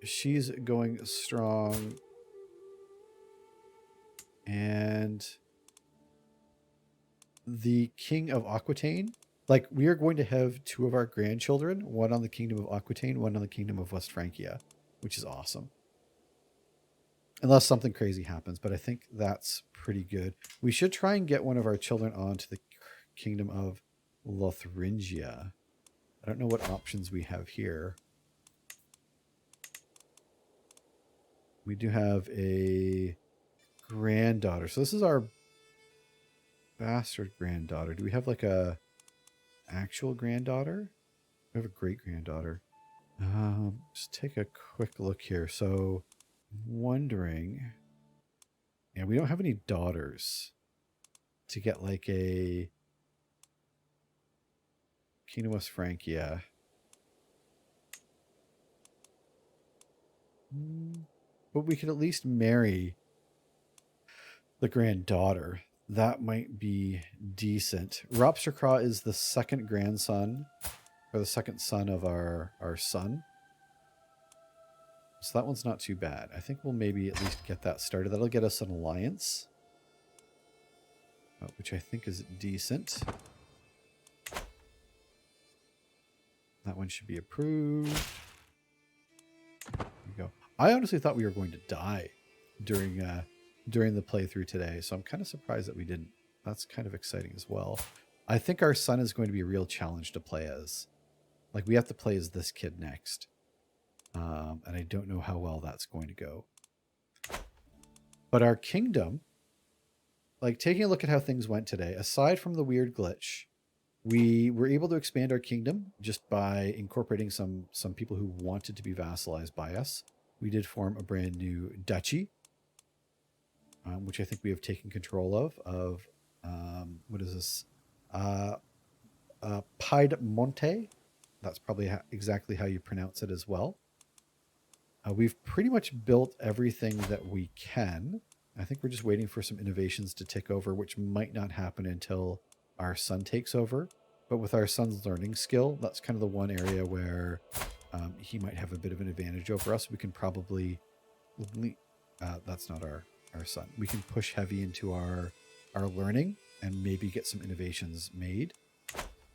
She's going strong. And the King of Aquitaine. Like, we are going to have two of our grandchildren. One on the Kingdom of Aquitaine, one on the Kingdom of West Francia. Which is awesome. Unless something crazy happens, but I think that's pretty good. We should try and get one of our children onto the Kingdom of Lotharingia. I don't know what options we have here. We do have a granddaughter. So this is our bastard granddaughter. Do we have like a actual granddaughter? We have a great granddaughter. Just take a quick look here. So wondering, yeah, we don't have any daughters to get like a Kingdom of West Francia. But we could at least marry the granddaughter. That might be decent. Ropstercraw is the second grandson, or the second son of our son. So that one's not too bad. I think we'll maybe at least get that started. That'll get us an alliance, which I think is decent. That one should be approved. There we go. I honestly thought we were going to die during the playthrough today, so I'm kind of surprised that we didn't. That's kind of exciting as well. I think our son is going to be a real challenge to play as. Like, we have to play as this kid next. And I don't know how well that's going to go. But our kingdom, like taking a look at how things went today, aside from the weird glitch, we were able to expand our kingdom just by incorporating some people who wanted to be vassalized by us. We did form a brand new duchy, which I think we have taken control of what is this? Piedmonte. That's probably exactly how you pronounce it as well. We've pretty much built everything that we can. I think we're just waiting for some innovations to tick over, which might not happen until our son takes over. But with our son's learning skill, that's kind of the one area where he might have a bit of an advantage over us. We can probably... that's not our son. We can push heavy into our learning and maybe get some innovations made.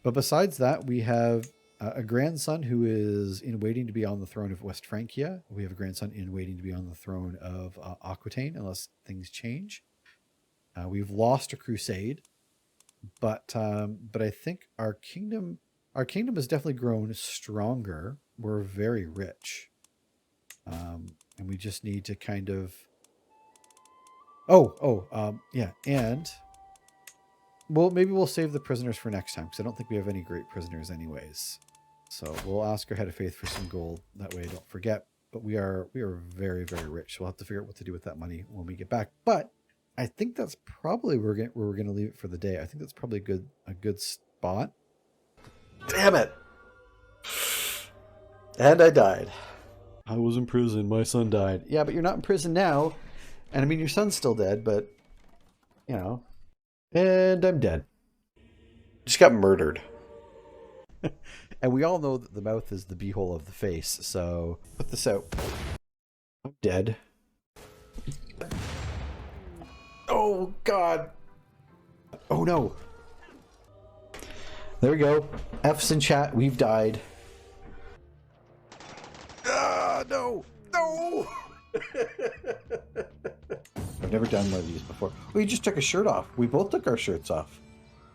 But besides that, we have a grandson who is in waiting to be on the throne of West Francia. We have a grandson in waiting to be on the throne of Aquitaine, unless things change. We've lost a crusade, but I think our kingdom has definitely grown stronger. We're very rich, and we just need to kind of Yeah, and well, maybe we'll save the prisoners for next time because I don't think we have any great prisoners, anyways. So we'll ask our head of faith for some gold. That way, I don't forget. But we are very, very rich. So we'll have to figure out what to do with that money when we get back. But I think that's probably where we're going to leave it for the day. I think that's probably a good spot. Damn it! And I died. I was in prison. My son died. Yeah, but you're not in prison now. And I mean, your son's still dead, but you know. And I'm dead. Just got murdered. And we all know that the mouth is the beehole of the face, so put this out. I'm dead. Oh, God. Oh, no. There we go. F's in chat. We've died. Ah, no. No. I've never done one of these before. We just took a shirt off. We both took our shirts off.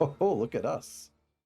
Oh, look at us.